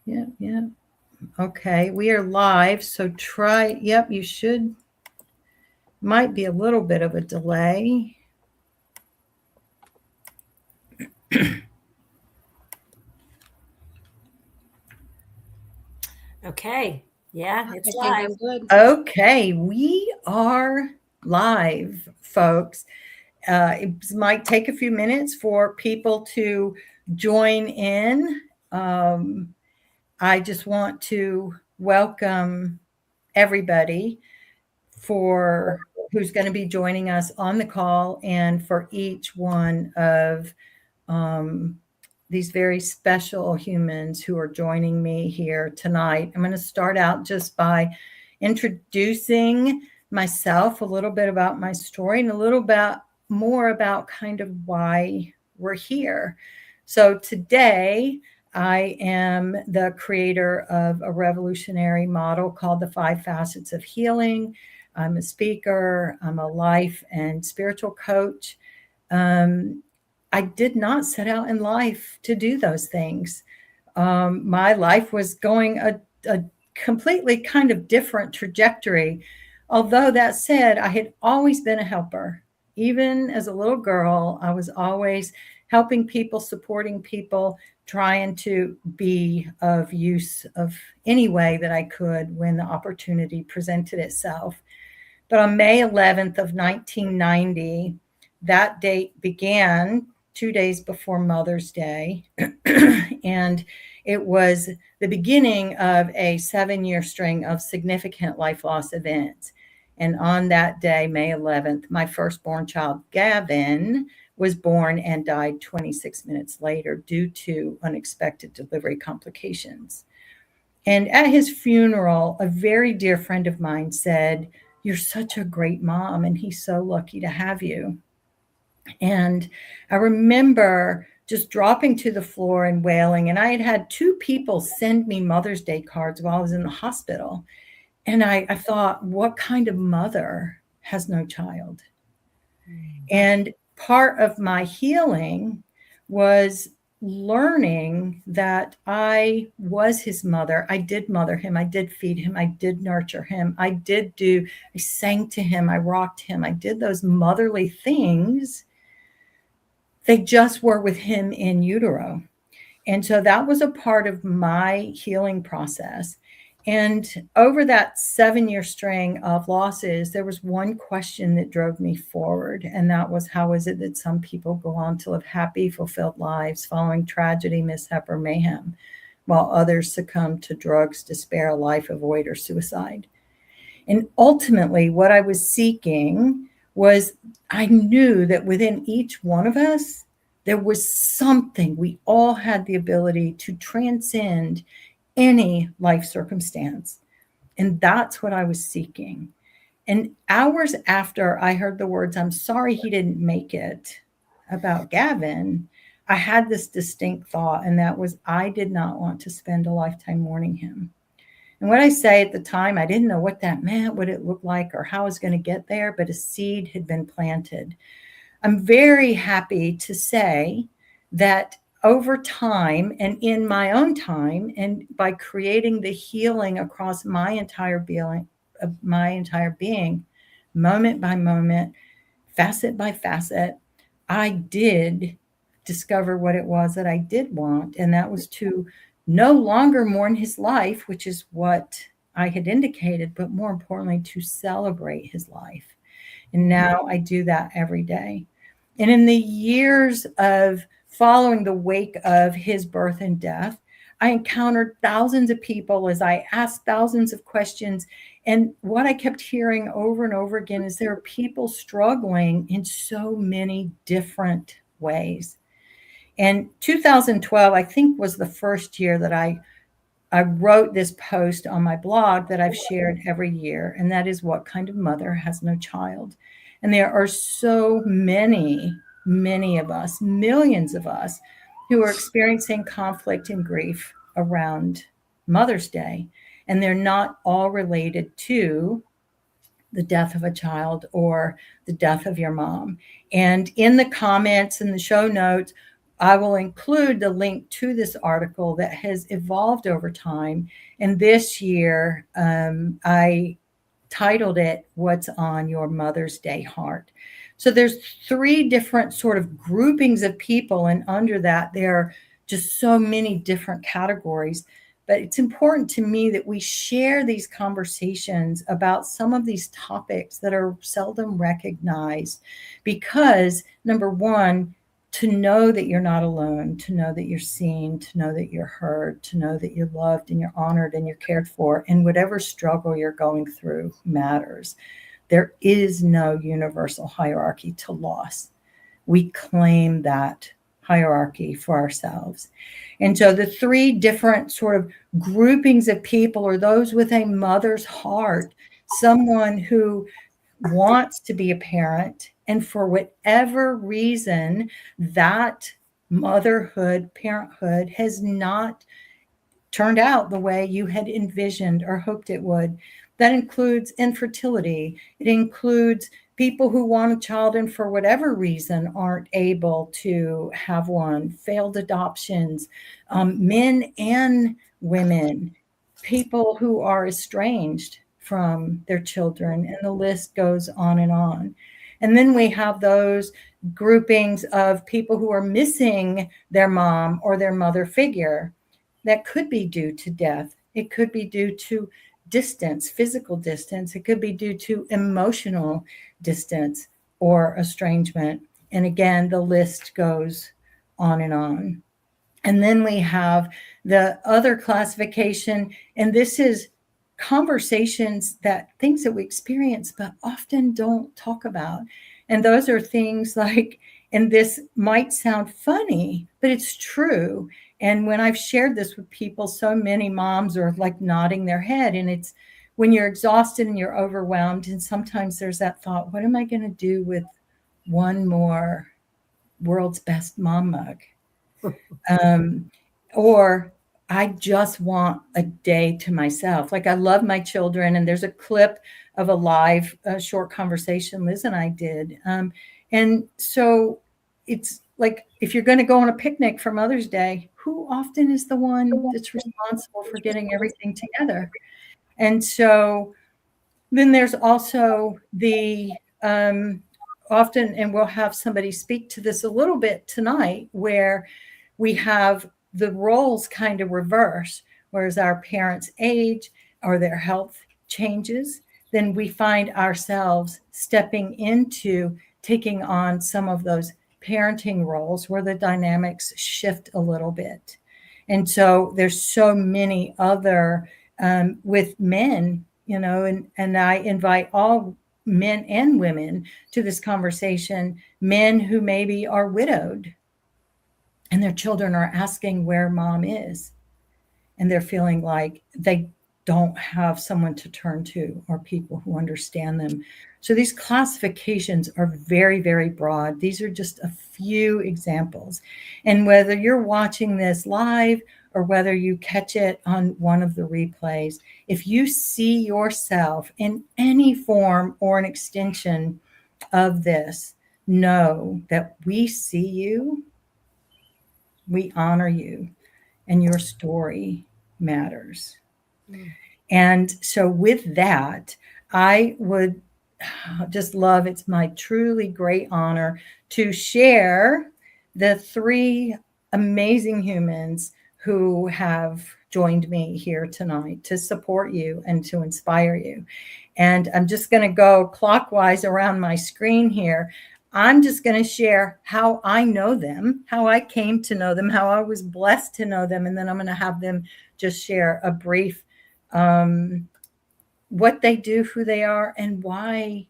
Yep, yep. Okay, we are live, so try, yep, you should, might be a little bit of a delay. Okay. Yeah, it's I think live. I'm good. Okay, we are live, folks. It might take a few minutes for people to join in. Um, I just want to welcome everybody for who's going to be joining us on the call and for each one of um, these very special humans who are joining me here tonight. I'm going to start out just by introducing myself, a little bit about my story, and a little bit more about kind of why we're here. So today, I am the creator of a revolutionary model called the 5 Facets of Healing. I'm a speaker, I'm a life and spiritual coach. Um, I did not set out in life to do those things. My life was going a completely kind of different trajectory. Although that said, I had always been a helper. Even as a little girl, I was always helping people, supporting people, trying to be of use of any way that I could when the opportunity presented itself. But on May 11th, 1990, that date began 2 days before Mother's Day. And it was the beginning of a 7-year string of significant life loss events. And on that day, May 11th, my firstborn child, Gavin, was born and died 26 minutes later due to unexpected delivery complications. And at his funeral, a very dear friend of mine said, "You're such a great mom, and he's so lucky to have you." And I remember just dropping to the floor and wailing. And I had had 2 people send me Mother's Day cards while I was in the hospital. And I thought, what kind of mother has no child? And part of my healing was learning that I was his mother. I did mother him. I did feed him. I did nurture him. I sang to him. I rocked him. I did those motherly things. They just were with him in utero. And so that was a part of my healing process. And over that 7-year string of losses, there was one question that drove me forward. And that was, how is it that some people go on to live happy, fulfilled lives following tragedy, mishap, or mayhem, while others succumb to drugs, despair, life avoid, or suicide? And ultimately, what I was seeking was, I knew that within each one of us, there was something. We all had the ability to transcend any life circumstance. And that's what I was seeking. And hours after I heard the words, "I'm sorry he didn't make it," about Gavin, I had this distinct thought, and that was, I did not want to spend a lifetime mourning him. And what I say at the time, I didn't know what that meant, what it looked like, or how I was going to get there, but a seed had been planted. I'm very happy to say that over time and in my own time, and by creating the healing across my entire being, moment by moment, facet by facet, I did discover what it was that I did want, and that was to no longer mourn his life, which is what I had indicated, but more importantly, to celebrate his life. And now I do that every day. And in the years of following the wake of his birth and death, I encountered thousands of people as I asked thousands of questions. And what I kept hearing over and over again is there are people struggling in so many different ways. And 2012, I think, was the first year that I wrote this post on my blog that I've shared every year. And that is, what kind of mother has no child? And there are so many, many of us, millions of us, who are experiencing conflict and grief around Mother's Day. And they're not all related to the death of a child or the death of your mom. And in the comments and the show notes, I will include the link to this article that has evolved over time. And this year, I titled it, What's on Your Mother's Day Heart? So there's three different sort of groupings of people. And under that, there are just so many different categories. But it's important to me that we share these conversations about some of these topics that are seldom recognized because, number one, to know that you're not alone, to know that you're seen, to know that you're heard, to know that you're loved and you're honored and you're cared for, and whatever struggle you're going through matters. There is no universal hierarchy to loss. We claim that hierarchy for ourselves. And so the three different sort of groupings of people are those with a mother's heart, someone who wants to be a parent, and for whatever reason, that motherhood, parenthood has not turned out the way you had envisioned or hoped it would. That includes infertility. It includes people who want a child and for whatever reason aren't able to have one, failed adoptions, men and women, people who are estranged from their children, and the list goes on and on. And then we have those groupings of people who are missing their mom or their mother figure. That could be due to death. It could be due to distance, physical distance. It could be due to emotional distance or estrangement. And again, the list goes on and on. And then we have the other classification, and this is conversations that things that we experience but often don't talk about. And those are things like, and this might sound funny, but it's true. And when I've shared this with people, so many moms are like nodding their head. And it's when you're exhausted and you're overwhelmed. And sometimes there's that thought, what am I going to do with one more world's best mom mug? Or I just want a day to myself. Like I love my children, and there's a clip of a live short conversation Liz and I did. And so it's like, if you're going to go on a picnic for Mother's Day, who often is the one that's responsible for getting everything together? And so then there's also the often, and we'll have somebody speak to this a little bit tonight, where we have the roles kind of reverse, whereas our parents age or their health changes, then we find ourselves stepping into taking on some of those parenting roles where the dynamics shift a little bit. And so there's so many other with men, and I invite all men and women to this conversation, men who maybe are widowed and their children are asking where mom is, and they're feeling like they don't have someone to turn to or people who understand them. So these classifications are very, very broad. These are just a few examples. And whether you're watching this live or whether you catch it on one of the replays, if you see yourself in any form or an extension of this, know that we see you, we honor you, and your story matters. And so with that, I would just love, it's my truly great honor to share the three amazing humans who have joined me here tonight to support you and to inspire you. And I'm just going to go clockwise around my screen here. I'm just going to share how I know them, how I came to know them, how I was blessed to know them. And then I'm going to have them just share a brief what they do, who they are, and why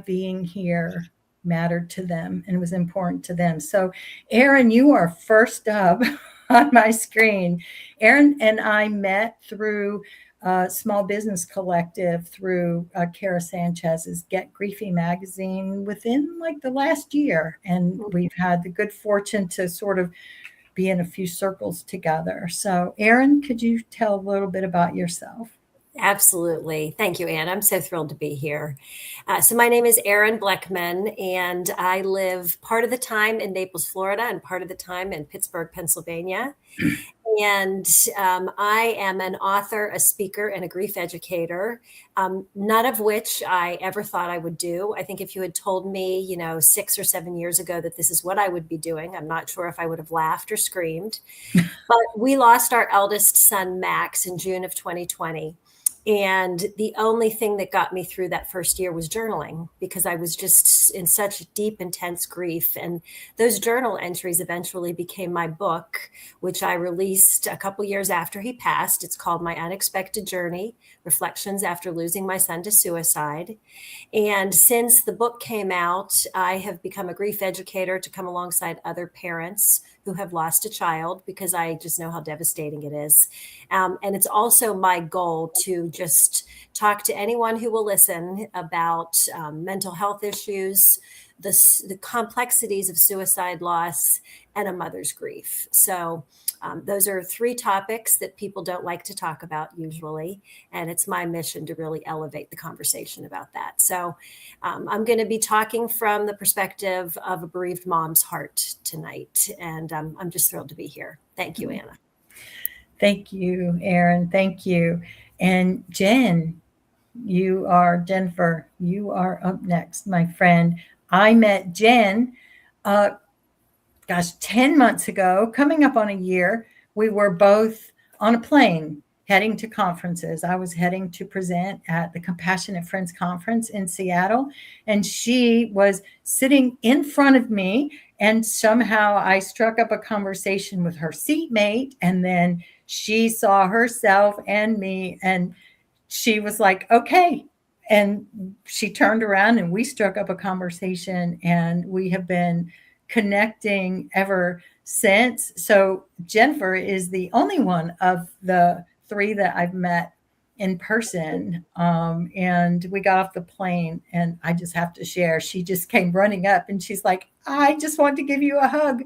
being here mattered to them and was important to them. So Erin, you are first up on my screen. Erin and I met through Small Business Collective, through Kara Sanchez's Get Griefy magazine within like the last year. And we've had the good fortune to sort of be in a few circles together. So Erin, could you tell a little bit about yourself? Absolutely. Thank you, Anne. I'm so thrilled to be here. So, my name is Erin Blechman, and I live part of the time in Naples, Florida, and part of the time in Pittsburgh, Pennsylvania. And I am an author, a speaker, and a grief educator, none of which I ever thought I would do. I think if you had told me, 6 or 7 years ago that this is what I would be doing, I'm not sure if I would have laughed or screamed. But we lost our eldest son, Max, in June of 2020. And the only thing that got me through that first year was journaling because I was just in such deep, intense grief. And those journal entries eventually became my book, which I released a couple years after he passed. It's called My Unexpected Journey: Reflections After Losing My Son to Suicide. And since the book came out, I have become a grief educator to come alongside other parents who have lost a child because I just know how devastating it is. And it's also my goal to just talk to anyone who will listen about mental health issues, the complexities of suicide loss, and a mother's grief. So those are three topics that people don't like to talk about usually. And it's my mission to really elevate the conversation about that. So I'm going to be talking from the perspective of a bereaved mom's heart tonight. And I'm just thrilled to be here. Thank you, Anna. Thank you, Erin. Thank you. And Jennifer, you are up next, my friend. I met Jen, uh, 10 months ago, coming up on a year. We were both on a plane heading to conferences. I was heading to present at the Compassionate Friends Conference in Seattle, and she was sitting in front of me. And somehow I struck up a conversation with her seatmate, and then she saw herself and me, and she was like, okay. And she turned around and we struck up a conversation, and we have been connecting ever since. So Jennifer is the only one of the three that I've met in person. And we got off the plane, and I just have to share. She just came running up and she's like, I just want to give you a hug.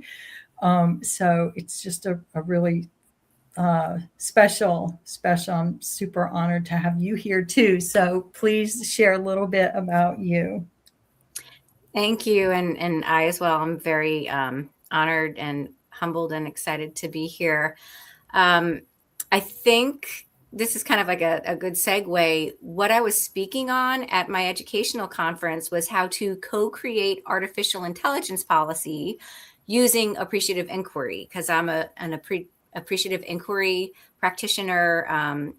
So it's just a really special. I'm super honored to have you here too. So please share a little bit about you. Thank you. And I as well, I'm very honored and humbled and excited to be here. I think this is kind of like a good segue. What I was speaking on at my educational conference was how to co-create artificial intelligence policy using appreciative inquiry, because I'm an appreciative inquiry practitioner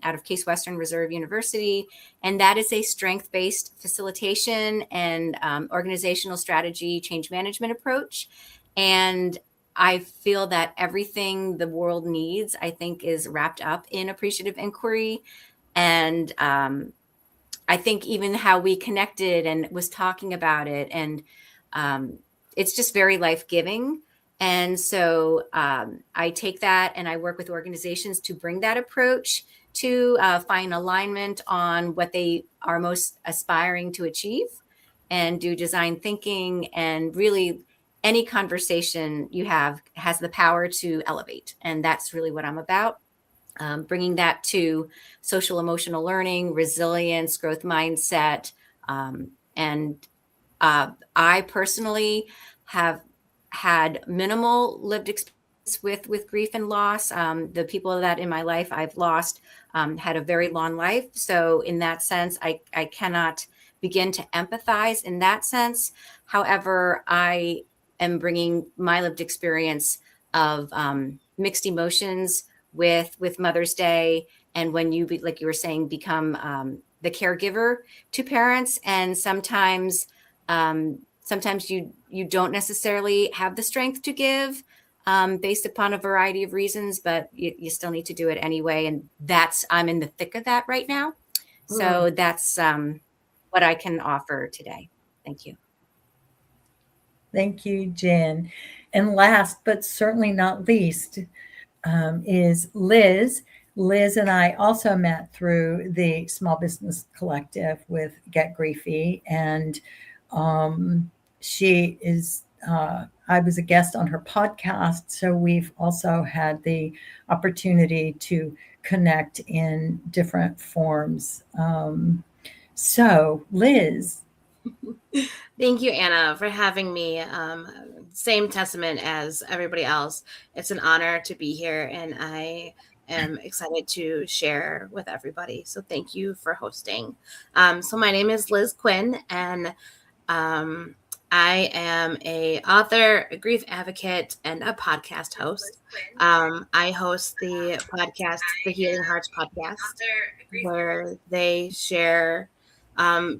out of Case Western Reserve University. And that is a strength-based facilitation and organizational strategy change management approach. And I feel that everything the world needs, I think, is wrapped up in appreciative inquiry. And I think even how we connected and was talking about it, and it's just very life-giving. And so I take that and I work with organizations to bring that approach to find alignment on what they are most aspiring to achieve, and do design thinking. And really, any conversation you have has the power to elevate. And that's really what I'm about. Bringing that to social emotional learning, resilience, growth mindset. And I personally have had minimal lived experience with grief and loss. The people that in my life I've lost had a very long life. So in that sense, I cannot begin to empathize in that sense. However, I am bringing my lived experience of mixed emotions with Mother's Day. And when you, like you were saying, become the caregiver to parents, and sometimes you don't necessarily have the strength to give based upon a variety of reasons, but you still need to do it anyway. And I'm in the thick of that right now. So that's what I can offer today. Thank you. Thank you, Jen. And last but certainly not least is Liz. Liz and I also met through the Small Business Collective with Get Griefy, and she is I was a guest on her podcast, so we've also had the opportunity to connect in different forms. So, Liz. Thank you, Anna, for having me. Same testament as everybody else. It's an honor to be here, and I am excited to share with everybody. So thank you for hosting. So my name is Liz Quinn, and I am a author, a grief advocate, and a podcast host. I host the podcast, the Healing Hearts podcast, where they share.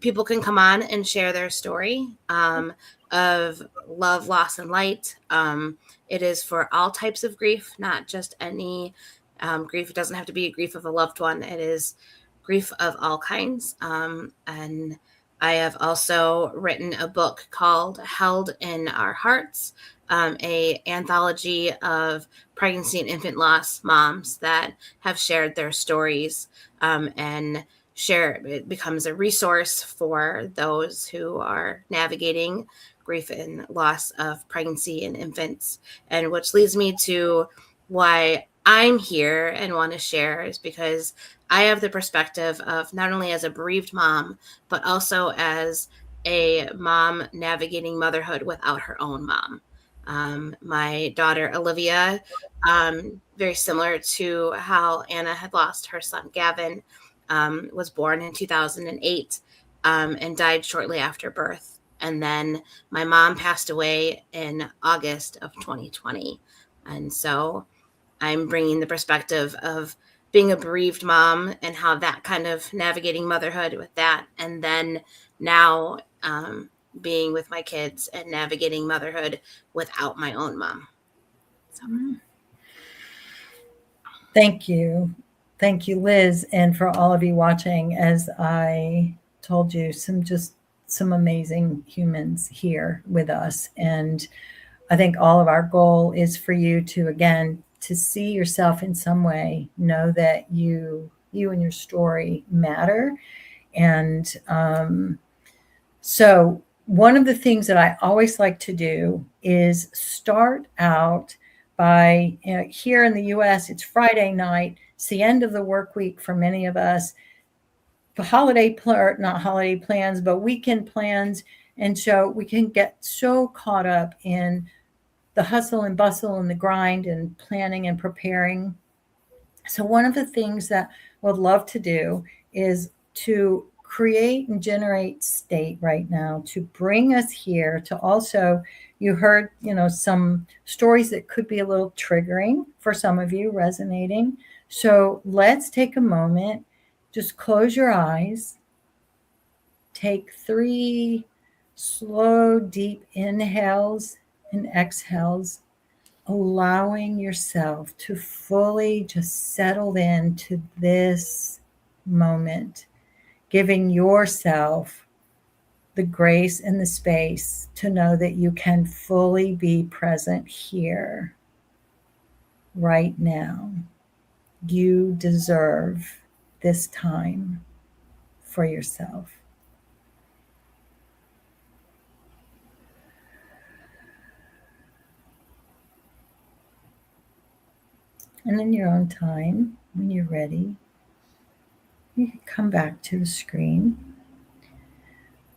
People can come on and share their story of love, loss, and light. It is for all types of grief, not just any grief. It doesn't have to be a grief of a loved one. It is grief of all kinds. And I have also written a book called Held in Our Hearts, a anthology of pregnancy and infant loss moms that have shared their stories, and it becomes a resource for those who are navigating grief and loss of pregnancy and infants. And which leads me to why I'm here and want to share is because I have the perspective of not only as a bereaved mom, but also as a mom navigating motherhood without her own mom. My daughter, Olivia, very similar to how Anna had lost her son, Gavin, was born in 2008 and died shortly after birth. And then my mom passed away in August of 2020. And so I'm bringing the perspective of being a bereaved mom and how that kind of navigating motherhood with that. And then now being with my kids and navigating motherhood without my own mom. So. Thank you. Thank you, Liz. And for all of you watching, as I told you, some amazing humans here with us. And I think all of our goal is for you to, again, to see yourself in some way, know that you and your story matter. And so one of the things that I always like to do is start out by, here in the US, it's Friday night. It's the end of the work week for many of us. The not holiday plans, but weekend plans. And so we can get so caught up in the hustle and bustle and the grind and planning and preparing. So one of the things that I would love to do is to create and generate state right now to bring us here to also, you heard, some stories that could be a little triggering for some of you, resonating. So let's take a moment, just close your eyes, take 3 slow, deep inhales and exhales, allowing yourself to fully just settle into this moment, giving yourself the grace and the space to know that you can fully be present here, right now. You deserve this time for yourself. And in your own time, when you're ready, you can come back to the screen.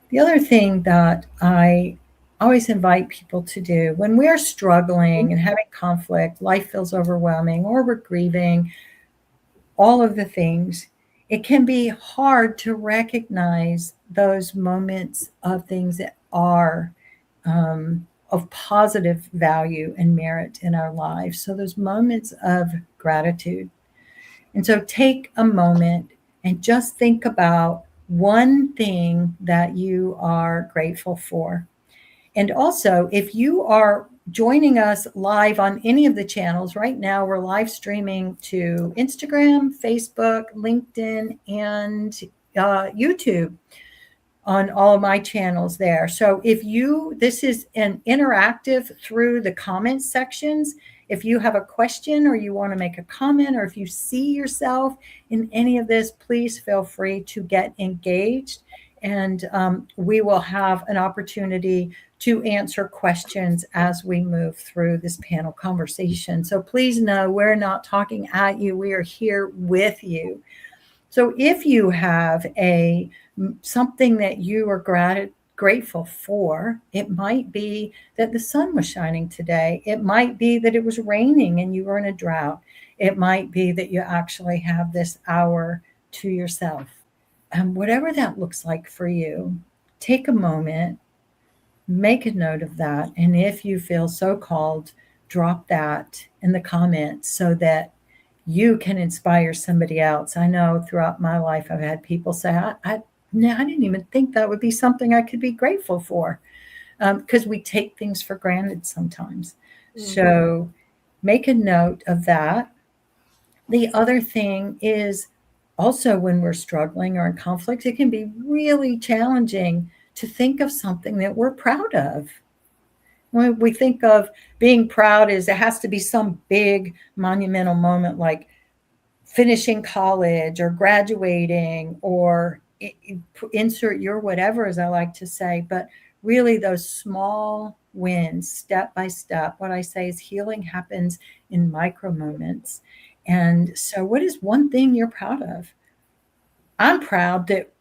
The other thing that I always invite people to do when we're struggling and having conflict, life feels overwhelming, or we're grieving, all of the things, it can be hard to recognize those moments of things that are of positive value and merit in our lives. So those moments of gratitude. And so take a moment and just think about one thing that you are grateful for. And also, if you are joining us live on any of the channels, right now we're live streaming to Instagram, Facebook, LinkedIn, and YouTube on all of my channels there. So this is an interactive through the comments sections. If you have a question or you want to make a comment, or if you see yourself in any of this, please feel free to get engaged. And we will have an opportunity to answer questions as we move through this panel conversation. So please know we're not talking at you. We are here with you. So if you have something that you are grateful for, it might be that the sun was shining today. It might be that it was raining and you were in a drought. It might be that you actually have this hour to yourself. And whatever that looks like for you, take a moment, make a note of that. And if you feel so called, drop that in the comments so that you can inspire somebody else. I know throughout my life, I've had people say, I didn't even think that would be something I could be grateful for, because we take things for granted sometimes. Mm-hmm. So make a note of that. The other thing is also when we're struggling or in conflict, it can be really challenging to think of something that we're proud of. When we think of being proud, it has to be some big monumental moment like finishing college or graduating or insert your whatever, as I like to say. But really those small wins, step by step. What I say is healing happens in micro moments. And so what is one thing you're proud of? I'm proud that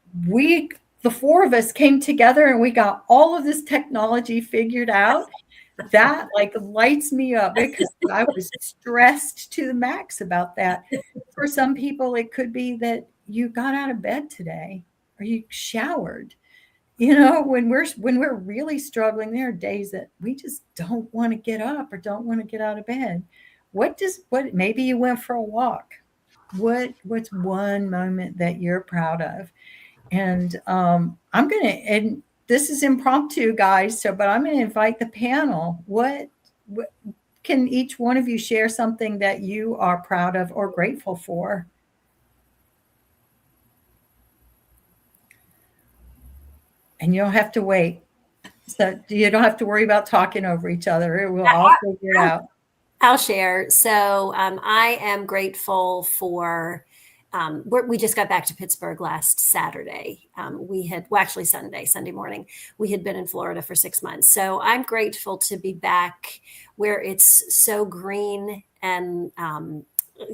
the four of us came together and we got all of this technology figured out. That like lights me up because I was stressed to the max about that. For some people, it could be that you got out of bed today or you showered. You know, when we're really struggling, there are days that we just don't want to get up or don't want to get out of bed. Maybe you went for a walk. What's one moment that you're proud of? And and this is impromptu, guys. But I'm going to invite the panel. What can each one of you share something that you are proud of or grateful for? And you don't have to wait. So you don't have to worry about talking over each other. We'll all figure it out. I'll share. So I am grateful for, we just got back to Pittsburgh last Saturday. Sunday morning. We had been in Florida for 6 months. So I'm grateful to be back where it's so green, and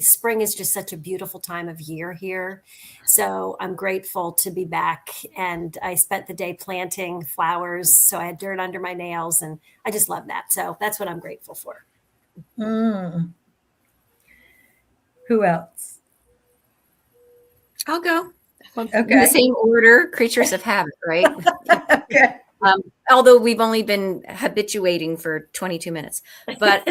spring is just such a beautiful time of year here. So I'm grateful to be back, and I spent the day planting flowers. So I had dirt under my nails, and I just love that. So that's what I'm grateful for. Who else? I'll go. Okay. In the same order, creatures of habit, right? Okay. Although we've only been habituating for 22 minutes. But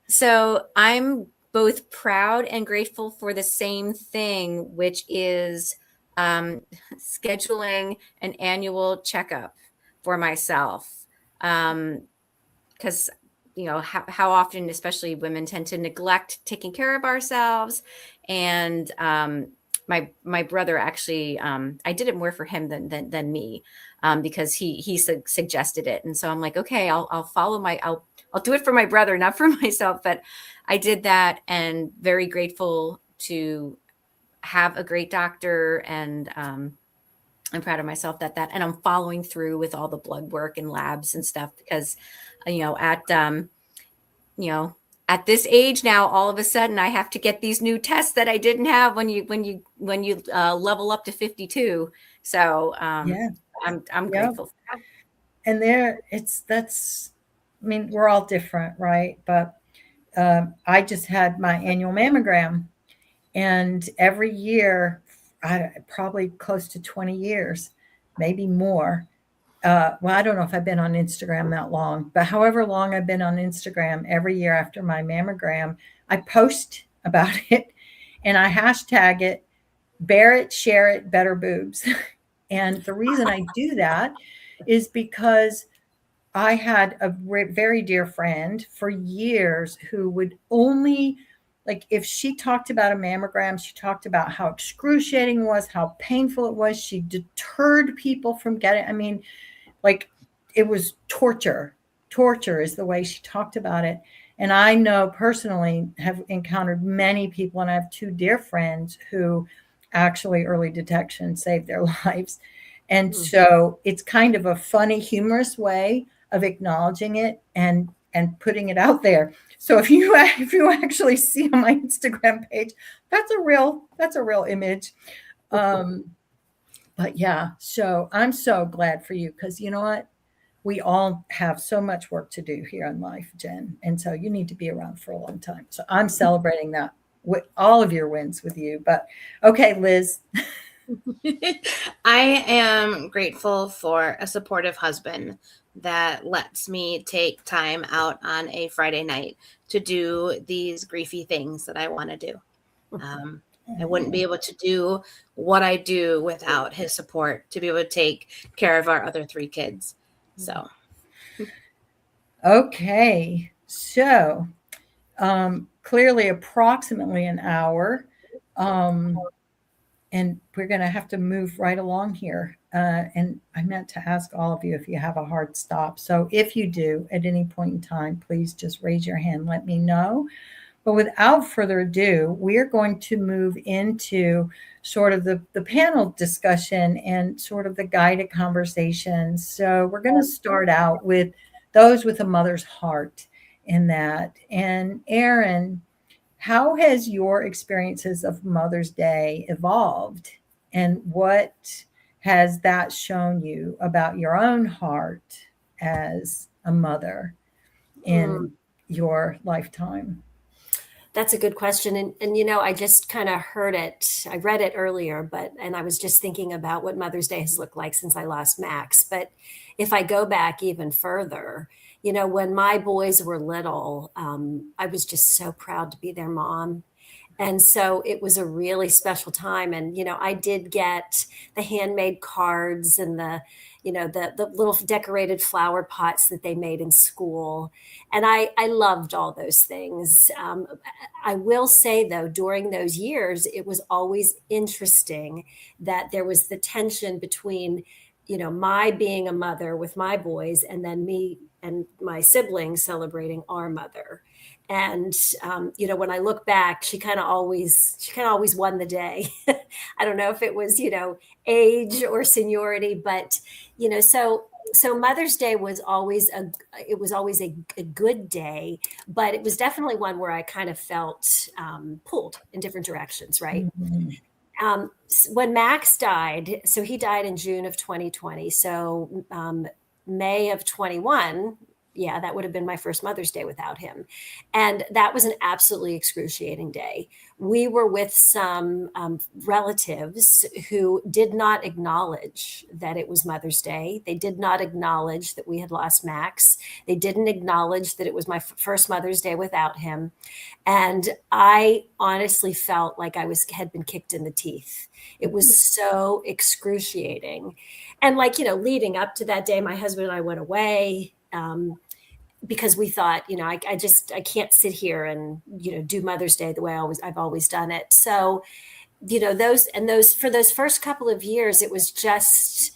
so I'm both proud and grateful for the same thing, which is scheduling an annual checkup for myself. Because how often, especially women, tend to neglect taking care of ourselves. And my brother actually, I did it more for him than me, because he suggested it. And so I'm like, okay, I'll follow I'll do it for my brother, not for myself. But I did that, and very grateful to have a great doctor, and I'm proud of myself and I'm following through with all the blood work and labs and stuff, because, at this age now, all of a sudden I have to get these new tests that I didn't have when you level up to 52. So I'm grateful for that. And we're all different, right? But I just had my annual mammogram, and every year, probably close to 20 years, maybe more. I don't know if I've been on Instagram that long, but however long I've been on Instagram, every year after my mammogram, I post about it and I hashtag it, bear it, share it, better boobs. And the reason I do that is because I had a very dear friend for years who would only, like, if she talked about a mammogram, she talked about how excruciating it was, how painful it was. She deterred people from getting, like, it was torture. Torture is the way she talked about it. And I know personally have encountered many people, and I have two dear friends who actually early detection saved their lives. And so it's kind of a funny, humorous way of acknowledging it and putting it out there. So if you actually see on my Instagram page, that's a real image. But yeah, so I'm so glad for you, because you know what? We all have so much work to do here in life, Jen. And so you need to be around for a long time. So I'm celebrating that with all of your wins with you. But okay, Liz. I am grateful for a supportive husband that lets me take time out on a Friday night to do these griefy things that I want to do. I wouldn't be able to do what I do without his support to be able to take care of our other 3 kids. So, Okay. So clearly approximately an hour. And we're going to have to move right along here. And I meant to ask all of you if you have a hard stop. So if you do at any point in time, please just raise your hand, let me know. But without further ado, we are going to move into sort of the panel discussion and sort of the guided conversation. So we're going to start out with those with a mother's heart in that. And Erin, how has your experiences of Mother's Day evolved? And what has that shown you about your own heart as a mother in your lifetime? That's a good question. And I just kind of heard it. I read it earlier, and I was just thinking about what Mother's Day has looked like since I lost Max. But if I go back even further, when my boys were little, I was just so proud to be their mom. And so it was a really special time. And, I did get the handmade cards and the little decorated flower pots that they made in school. And I loved all those things. I will say, though, during those years, it was always interesting that there was the tension between, my being a mother with my boys and then me and my siblings celebrating our mother. And when I look back, she kind of always won the day. I don't know if it was age or seniority, but so Mother's Day was always a good day, but it was definitely one where I kind of felt pulled in different directions, right? Mm-hmm. When Max died, so he died in June of 2020. So May of 21. Yeah, that would have been my first Mother's Day without him. And that was an absolutely excruciating day. We were with some relatives who did not acknowledge that it was Mother's Day. They did not acknowledge that we had lost Max. They didn't acknowledge that it was my first Mother's Day without him. And I honestly felt like I had been kicked in the teeth. It was so excruciating. And leading up to that day, my husband and I went away. Because we thought, I can't sit here and, do Mother's Day the way I've always done it. So, for those first couple of years, it was just,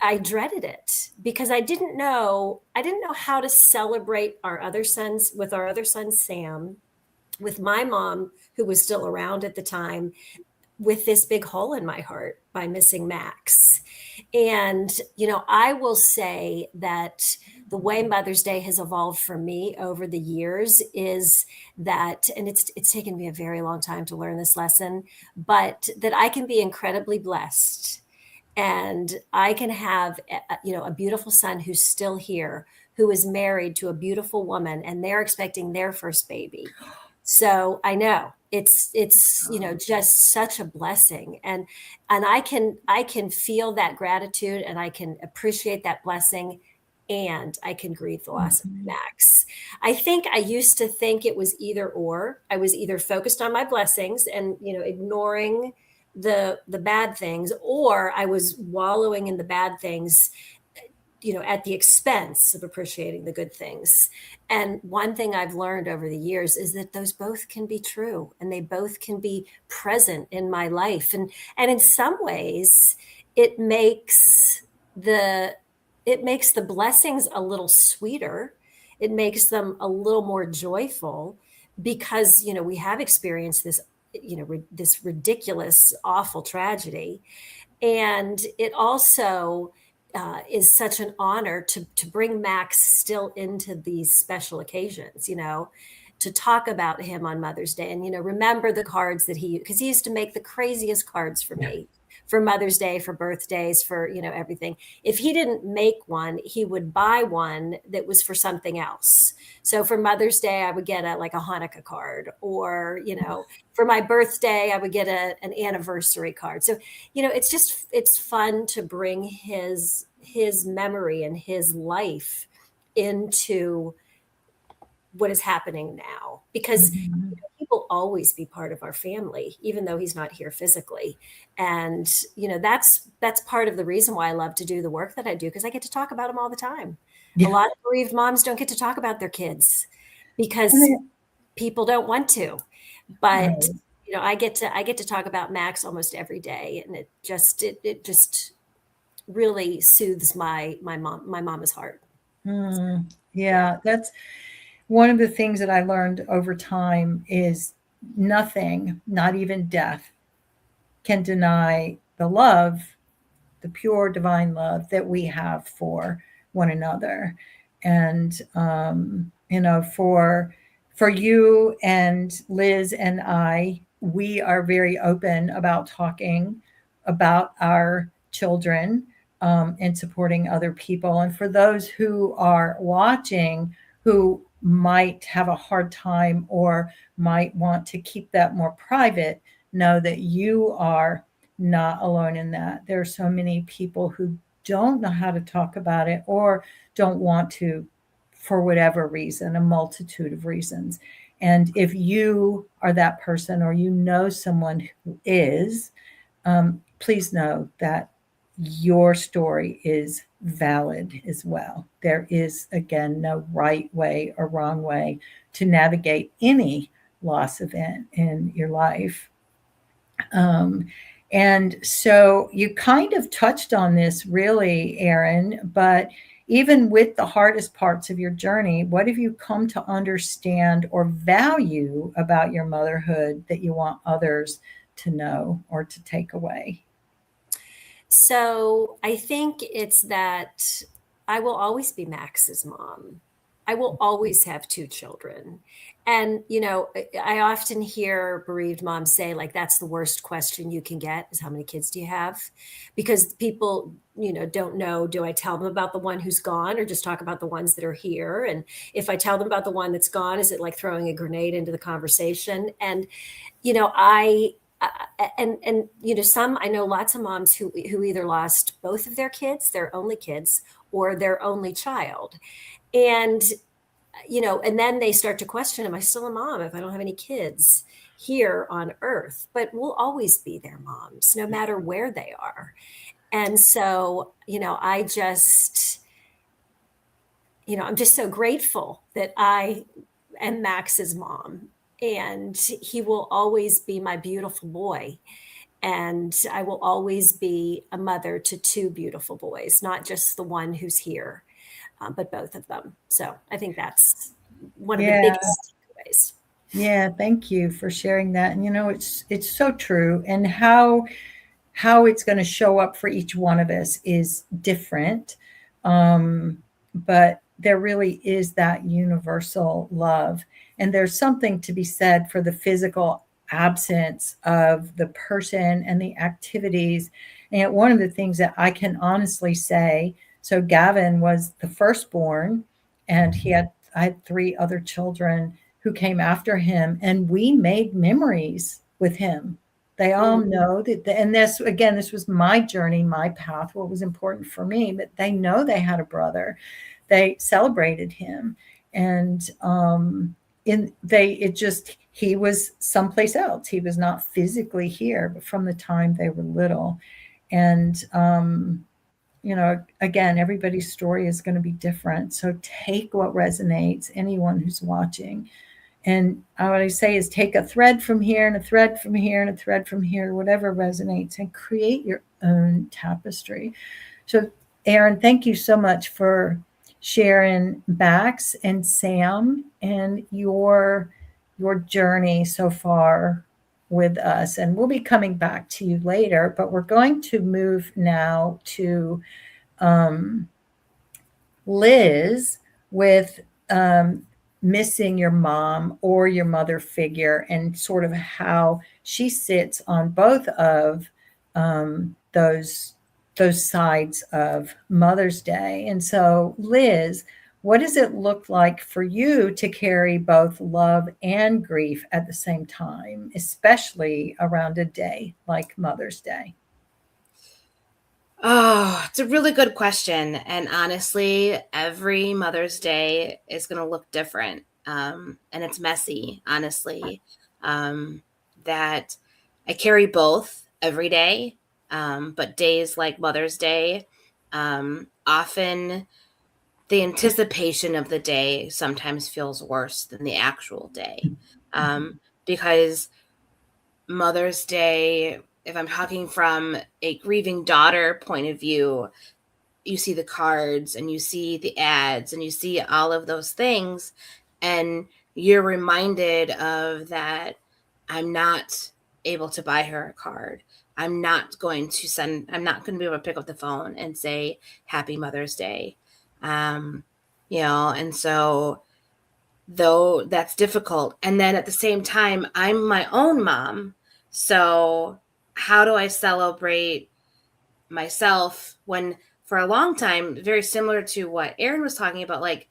I dreaded it because I didn't know how to celebrate our other son, Sam, with my mom, who was still around at the time, with this big hole in my heart by missing Max. And, I will say that the way Mother's Day has evolved for me over the years is that, and it's taken me a very long time to learn this lesson, but that I can be incredibly blessed. And I can have, a beautiful son who's still here, who is married to a beautiful woman, and they're expecting their first baby. So I know it's just such a blessing, and I can feel that gratitude, and I can appreciate that blessing, and I can grieve the loss of Max. I think I used to think it was either or. I was either focused on my blessings and ignoring the bad things, or I was wallowing in the bad things, at the expense of appreciating the good things. And one thing I've learned over the years is that those both can be true, and they both can be present in my life. And in some ways, it makes the blessings a little sweeter. It makes them a little more joyful because, we have experienced this this ridiculous, awful tragedy. And it also is such an honor to bring Max still into these special occasions, to talk about him on Mother's Day and, remember the cards that because he used to make the craziest cards for me for Mother's Day, for birthdays, for, everything. If he didn't make one, he would buy one that was for something else. So for Mother's Day, I would get a Hanukkah card, or, for my birthday, I would get an anniversary card. So, it's fun to bring his memory and his life into what is happening now, because he will always be part of our family, even though he's not here physically. And, that's part of the reason why I love to do the work that I do, because I get to talk about him all the time. Yeah. A lot of bereaved moms don't get to talk about their kids because people don't want to, but I get to talk about Max almost every day. And it just really soothes my mama's heart. Yeah, that's one of the things that I learned over time is nothing, not even death, can deny the love, the pure divine love that we have for one another. And, for you and Liz and I, we are very open about talking about our children and supporting other people. And for those who are watching, who might have a hard time or might want to keep that more private, know that you are not alone in that. There are so many people who don't know how to talk about it or don't want to, for whatever reason, a multitude of reasons. And if you are that person, or someone who is, please know that your story is valid as well. There is, again, no right way or wrong way to navigate any loss event in your life. And so you kind of touched on this really, Erin, but even with the hardest parts of your journey, what have you come to understand or value about your motherhood that you want others to know or to take away? So I think it's that I will always be Max's mom. I will always have 2 children. And, I often hear bereaved moms say, like, that's the worst question you can get is, how many kids do you have? Because people, don't know, do I tell them about the one who's gone or just talk about the ones that are here? And if I tell them about the one that's gone, is it like throwing a grenade into the conversation? And, I know lots of moms who either lost both of their kids, their only kids, or their only child. And, and then they start to question, am I still a mom if I don't have any kids here on earth? But we'll always be their moms, no matter where they are. And so, I just, I'm just so grateful that I am Max's mom. And he will always be my beautiful boy. And I will always be a mother to 2 beautiful boys, not just the one who's here, but both of them. So I think that's one of the biggest takeaways. Yeah, thank you for sharing that. And it's so true. And how it's going to show up for each one of us is different. But there really is that universal love. And there's something to be said for the physical absence of the person and the activities. And one of the things that I can honestly say, so Gavin was the firstborn, and I had 3 other children who came after him, and we made memories with him. They all know that, and this was my journey, my path, what was important for me, but they know they had a brother. They celebrated him, and he was someplace else. He was not physically here, but from the time they were little. And, again, everybody's story is going to be different. So take what resonates, anyone who's watching. And what I say is take a thread from here and a thread from here and a thread from here, whatever resonates, and create your own tapestry. So, Erin, thank you so much for sharing Max and Sam and your journey so far with us, and we'll be coming back to you later, but we're going to move now to Liz with missing your mom or your mother figure, and sort of how she sits on both of those sides of Mother's Day. And so, Liz, what does it look like for you to carry both love and grief at the same time, especially around a day like Mother's Day? Oh, it's a really good question. And honestly, every Mother's Day is going to look different. And it's messy, honestly. That I carry both every day. But days like Mother's Day, often the anticipation of the day sometimes feels worse than the actual day. Because Mother's Day, if I'm talking from a grieving daughter point of view, you see the cards and you see the ads and you see all of those things, and you're reminded of that. I'm not able to buy her a card. I'm not going to be able to pick up the phone and say Happy Mother's Day. And so though that's difficult. And then at the same time, I'm my own mom. So how do I celebrate myself when, for a long time, very similar to what Erin was talking about, like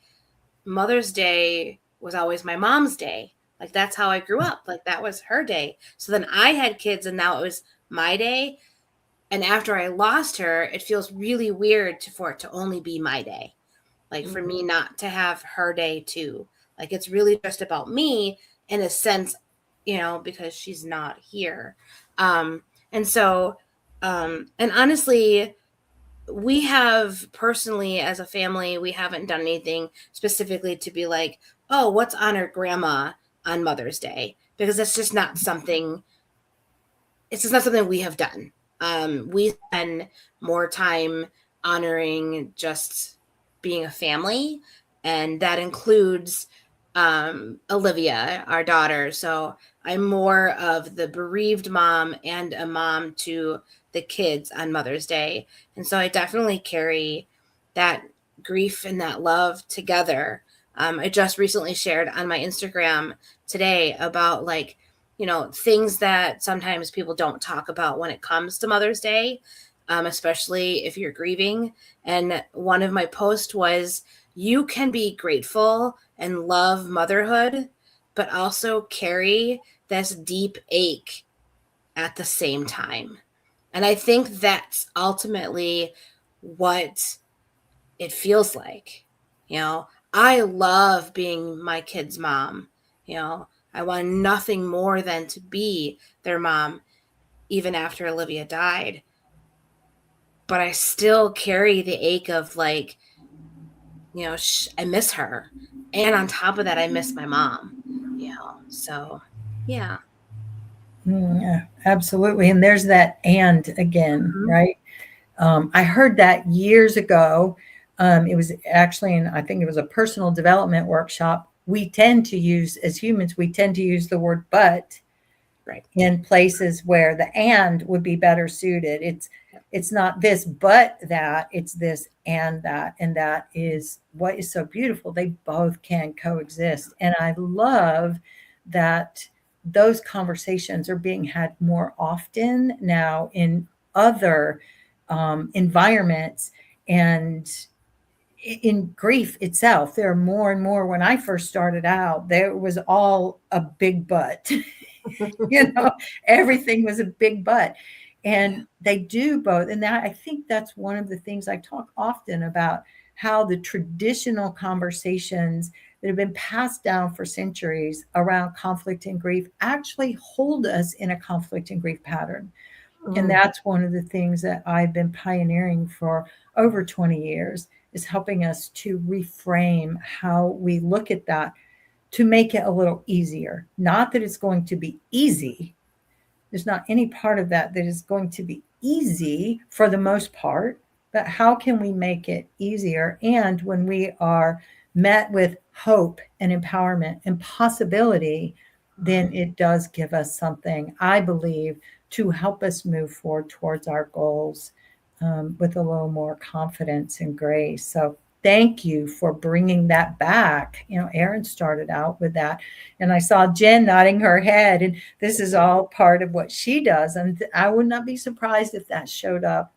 Mother's Day was always my mom's day. Like that's how I grew up. Like that was her day. So then I had kids and now it was my day. And after I lost her, it feels really weird for it to only be my day. Like for me not to have her day too. Like it's really just about me in a sense, because she's not here. And so, and honestly, we have personally as a family, we haven't done anything specifically to be like, oh, let's honor grandma on Mother's Day, because it's just not something we have done. We spend more time honoring just being a family, and that includes Olivia, our daughter. So I'm more of the bereaved mom and a mom to the kids on Mother's Day. And so I definitely carry that grief and that love together. I just recently shared on my Instagram today about things that sometimes people don't talk about when it comes to Mother's Day, especially if you're grieving. And one of my posts was, you can be grateful and love motherhood, but also carry this deep ache at the same time. And I think that's ultimately what it feels like. I love being my kid's mom. I want nothing more than to be their mom, even after Olivia died. But I still carry the ache of I miss her. And on top of that, I miss my mom. So yeah. Yeah, absolutely. And there's that and again, right? I heard that years ago. It was actually, I think it was a personal development workshop. We tend to use, as humans, the word but Right. in places where the and would be better suited. It's not this but that, it's this and that. And that is what is so beautiful. They both can coexist. And I love that those conversations are being had more often now in other environments, and in grief itself. There are more and more. When I first started out, there was all a big but. Everything was a big but. And they do both. And that, I think that's one of the things I talk often about, how the traditional conversations that have been passed down for centuries around conflict and grief actually hold us in a conflict and grief pattern. And that's one of the things that I've been pioneering for over 20 years, is helping us to reframe how we look at that, to make it a little easier. Not that it's going to be easy. There's not any part of that is going to be easy for the most part, but how can we make it easier? And when we are met with hope and empowerment and possibility, then it does give us something, I believe, to help us move forward towards our goals with a little more confidence and grace. So thank you for bringing that back. Erin started out with that, and I saw Jen nodding her head, and this is all part of what she does. And I would not be surprised if that showed up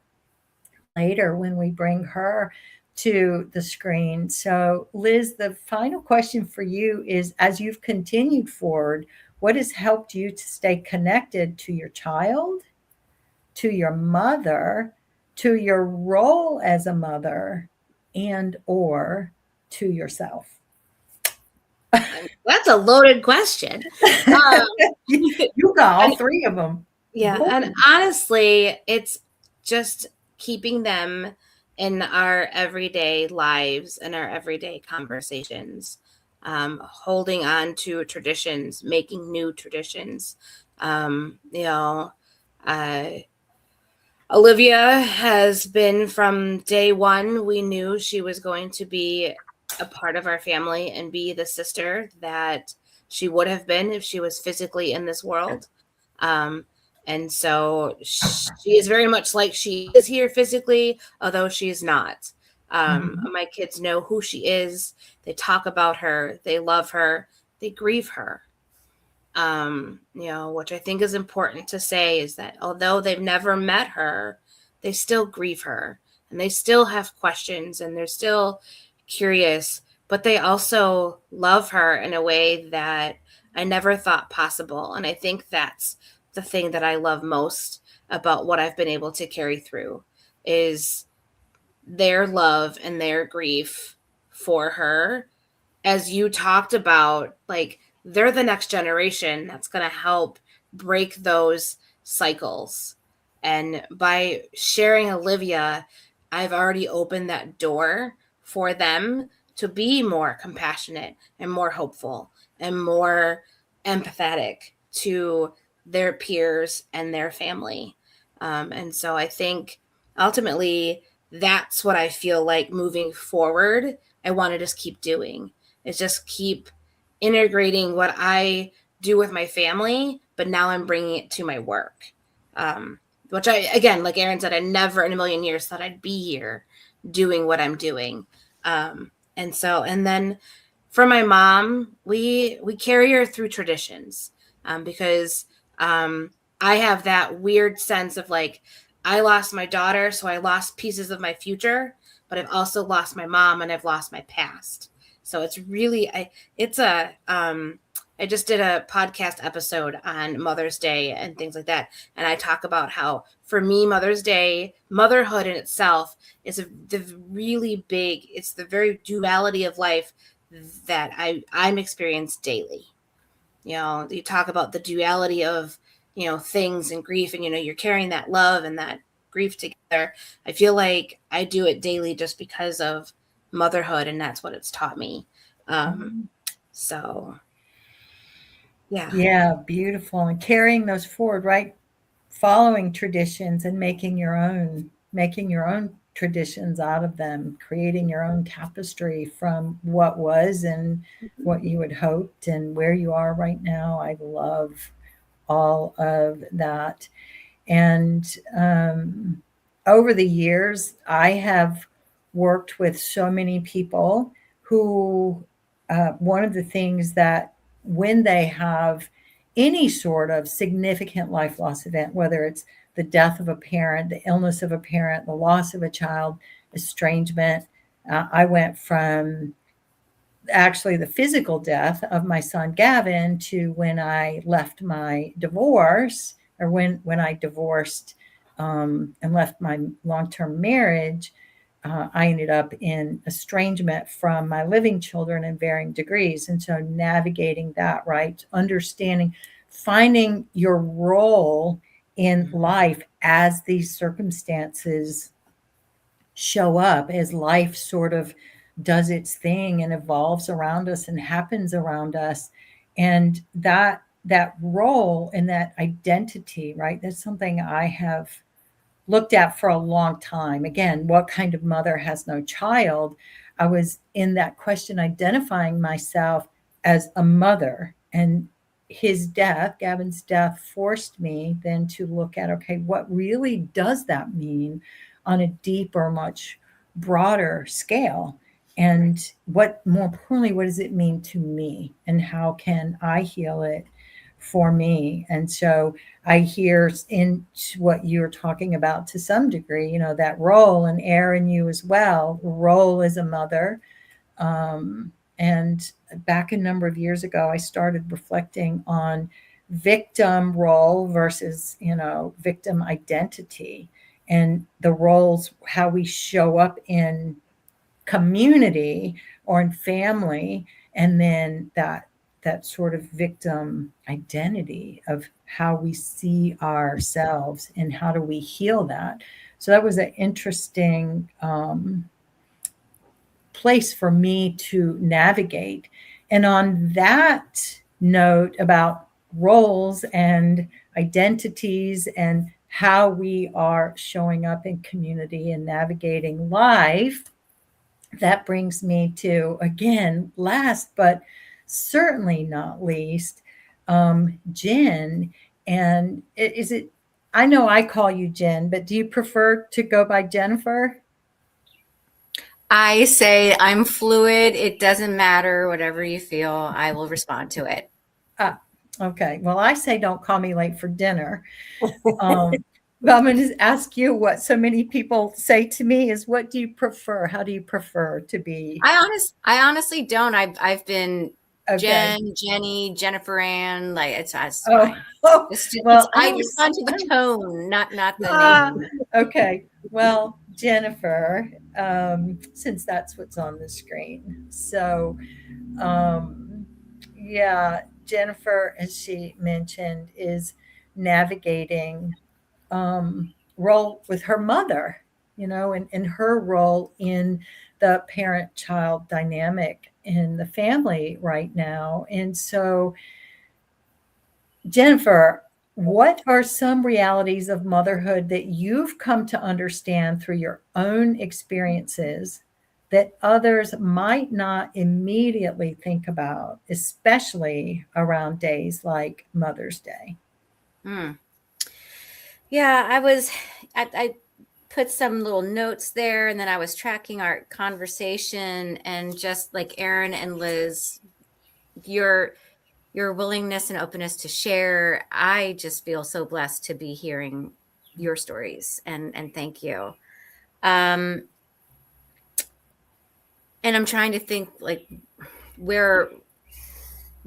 later when we bring her to the screen. So, Liz, the final question for you is, as you've continued forward, what has helped you to stay connected to your child, to your mother, to your role as a mother, and or to yourself? That's a loaded question. You got all three of them. Yeah. And honestly, it's just keeping them in our everyday lives and our everyday conversations, holding on to traditions, making new traditions. Olivia has been from day one. We knew she was going to be a part of our family and be the sister that she would have been if she was physically in this world. And so she is very much like she is here physically, although she is not. My kids know who she is. They talk about her. They love her. They grieve her. Which I think is important to say is that although they've never met her, they still grieve her and they still have questions and they're still curious, but they also love her in a way that I never thought possible. And I think that's the thing that I love most about what I've been able to carry through is their love and their grief for her. As you talked about, like, they're the next generation that's going to help break those cycles. And by sharing Olivia, I've already opened that door for them to be more compassionate and more hopeful and more empathetic to their peers and their family. And so I think ultimately that's what I feel like moving forward, I want to just keep doing, is just keep integrating what I do with my family, but now I'm bringing it to my work. Which I, again, like Erin said, I never in a million years thought I'd be here doing what I'm doing. And then for my mom, we carry her through traditions because I have that weird sense of like, I lost my daughter, so I lost pieces of my future, but I've also lost my mom and I've lost my past. So it's really, I just did a podcast episode on Mother's Day and things like that. And I talk about how for me, Mother's Day, motherhood in itself is the very duality of life that I'm experienced daily. You talk about the duality of, things and grief and, you're carrying that love and that grief together. I feel like I do it daily just because of motherhood, and that's what it's taught me. So yeah, beautiful. And carrying those forward, right? Following traditions and making your own traditions out of them, creating your own tapestry from what was and what you had hoped and where you are right now. I love all of that. And over the years, I have worked with so many people who, one of the things that when they have any sort of significant life loss event, whether it's the death of a parent, the illness of a parent, the loss of a child, estrangement, I went from actually the physical death of my son Gavin to when I left my divorce, or when I divorced and left my long-term marriage. I ended up in estrangement from my living children in varying degrees. And so navigating that, right? Understanding, finding your role in life as these circumstances show up, as life sort of does its thing and evolves around us and happens around us. And that role and that identity, right? That's something I have looked at for a long time. Again, what kind of mother has no child? I was in that question identifying myself as a mother. And Gavin's death, forced me then to look at, okay, what really does that mean on a deeper, much broader scale? And what, more importantly, what does it mean to me? And how can I heal it for me? And so I hear in what you're talking about to some degree, you know, that role, and Erin, you as well, role as a mother. And back a number of years ago, I started reflecting on victim role versus, you know, victim identity, and the roles, how we show up in community or in family, and then that sort of victim identity of how we see ourselves and how do we heal that. So that was an interesting place for me to navigate. And on that note about roles and identities and how we are showing up in community and navigating life, that brings me to, again, last but certainly not least, Jen. And is it, I know I call you Jen, but do you prefer to go by Jennifer? I say I'm fluid. It doesn't matter. Whatever you feel, I will respond to it. Okay. Well, I say don't call me late for dinner. But I'm going to ask you what so many people say to me is, what do you prefer? How do you prefer to be? I honestly don't. I've been Okay. Jen, Jenny, Jennifer Ann. Like it's Oh, fine. oh, well, I respond to the tone, not the name. Okay. Well, Jennifer, since that's what's on the screen. So, yeah, Jennifer, as she mentioned, is navigating role with her mother, you know, and her role in the parent child dynamic in the family right now. And so, Jennifer, what are some realities of motherhood that you've come to understand through your own experiences that others might not immediately think about, especially around days like Mother's Day? Yeah, I put some little notes there, and then I was tracking our conversation, and just like Erin and Liz, your willingness and openness to share, I just feel so blessed to be hearing your stories, and thank you. And I'm trying to think like where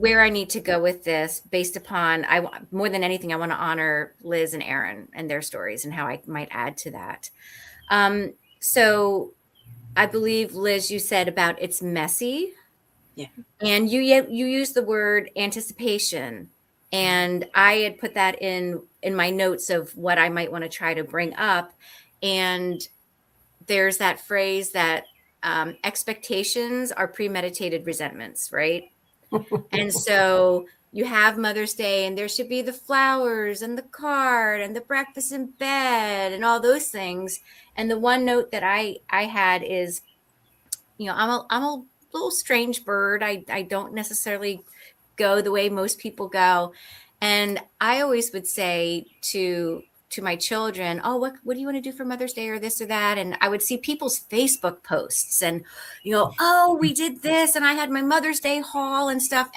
I need to go with this based upon, more than anything, I want to honor Liz and Erin and their stories and how I might add to that. So I believe, Liz, you said about it's messy. Yeah. And you used the word anticipation. And I had put that in my notes of what I might want to try to bring up. And there's that phrase that expectations are premeditated resentments, right? And so you have Mother's Day, and there should be the flowers and the card and the breakfast in bed and all those things. And the one note that I had is, you know, I'm a little strange bird. I don't necessarily go the way most people go. And I always would say to my children, oh, what do you want to do for Mother's Day or this or that? And I would see people's Facebook posts and, you know, oh, we did this and I had my Mother's Day haul and stuff.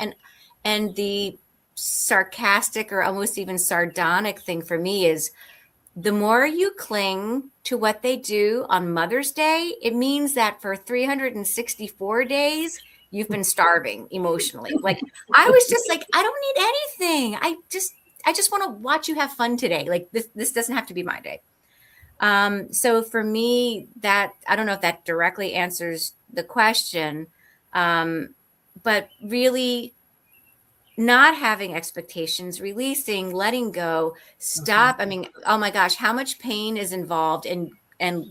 And the sarcastic or almost even sardonic thing for me is, the more you cling to what they do on Mother's Day, it means that for 364 days, you've been starving emotionally. Like, I was just like, I don't need anything. I just want to watch you have fun today. Like, this doesn't have to be my day. So for me, that, I don't know if that directly answers the question, but really not having expectations, releasing, letting go, stop. I mean, oh my gosh, how much pain is involved and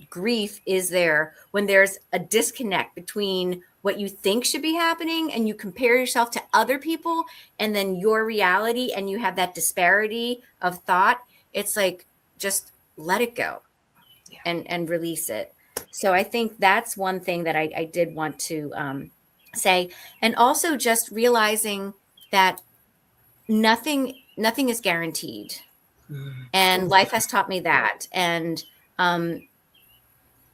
grief is there when there's a disconnect between what you think should be happening and you compare yourself to other people and then your reality, and you have that disparity of thought. It's like, just let it go and release it. So I think that's one thing that I did want to say. And also just realizing that nothing is guaranteed. And life has taught me that. And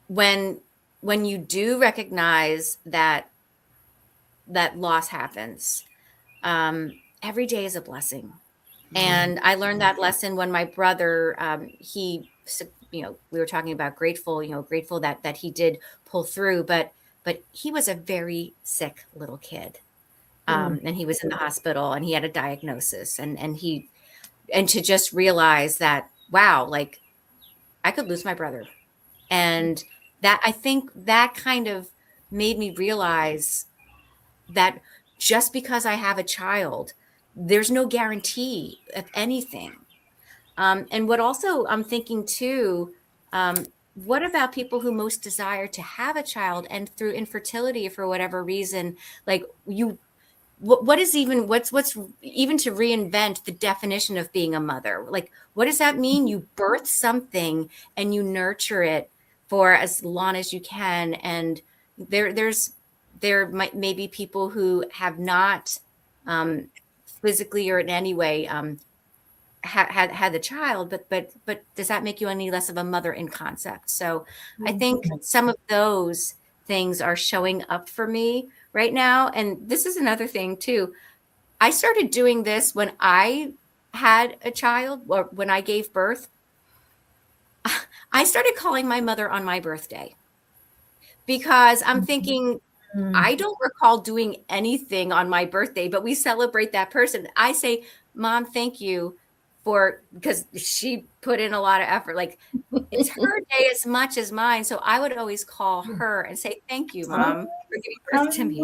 when you do recognize that loss happens, every day is a blessing. And I learned that lesson when my brother, we were talking about grateful that he did pull through, but he was a very sick little kid. And he was in the hospital and he had a diagnosis, and to just realize that, wow, like I could lose my brother. And that, I think that kind of made me realize that just because I have a child, there's no guarantee of anything. And what also I'm thinking too, what about people who most desire to have a child and through infertility for whatever reason, like what's even to reinvent the definition of being a mother? Like, what does that mean? You birth something and you nurture it for as long as you can. And there may be people who have not physically or in any way had the child, but does that make you any less of a mother in concept? So I think some of those things are showing up for me right now. And this is another thing too. I started doing this when I had a child, or when I gave birth. I started calling my mother on my birthday, because I'm thinking, I don't recall doing anything on my birthday, but we celebrate that person. I say, Mom, thank you because she put in a lot of effort. Like, it's her day as much as mine. So I would always call her and say, thank you, Mom, for giving birth to me.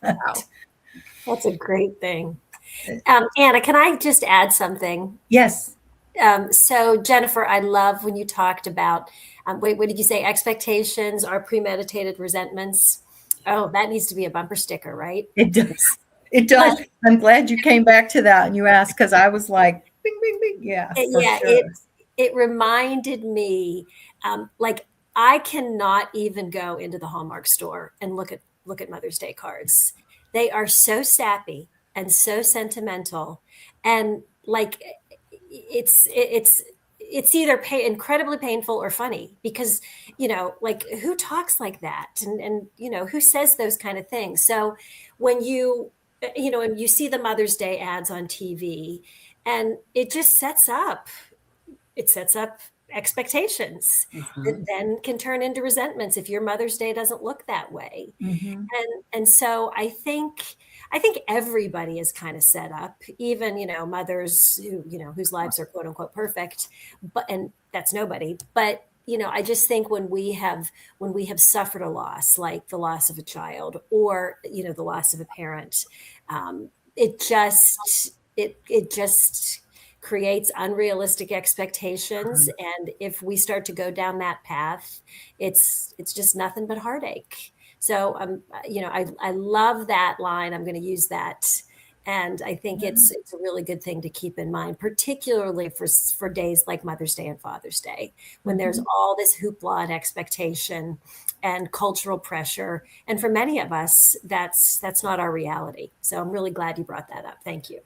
Wow. That's a great thing. Anna, can I just add something? Yes. So Jennifer, I love when you talked about, what did you say? Expectations are premeditated resentments. Oh, that needs to be a bumper sticker, right? It does. It does. I'm glad you came back to that and you asked, because I was like, bing, bing, bing. Yeah. Sure. It reminded me, like, I cannot even go into the Hallmark store and look at Mother's Day cards. They are so sappy and so sentimental, and like it's either incredibly painful or funny, because like, who talks like that, and who says those kind of things. So when and you see the Mother's Day ads on TV, and it just sets up expectations that then can turn into resentments if your Mother's Day doesn't look that way. And so I think everybody is kind of set up, even mothers who whose lives are quote unquote perfect, and that's nobody. But I just think when we have suffered a loss, like the loss of a child, or the loss of a parent, it just creates unrealistic expectations. And if we start to go down that path, it's just nothing but heartache. So I love that line. I'm going to use that. And I think it's a really good thing to keep in mind, particularly for days like Mother's Day and Father's Day, when there's all this hoopla and expectation and cultural pressure. And for many of us, that's not our reality. So I'm really glad you brought that up. Thank you.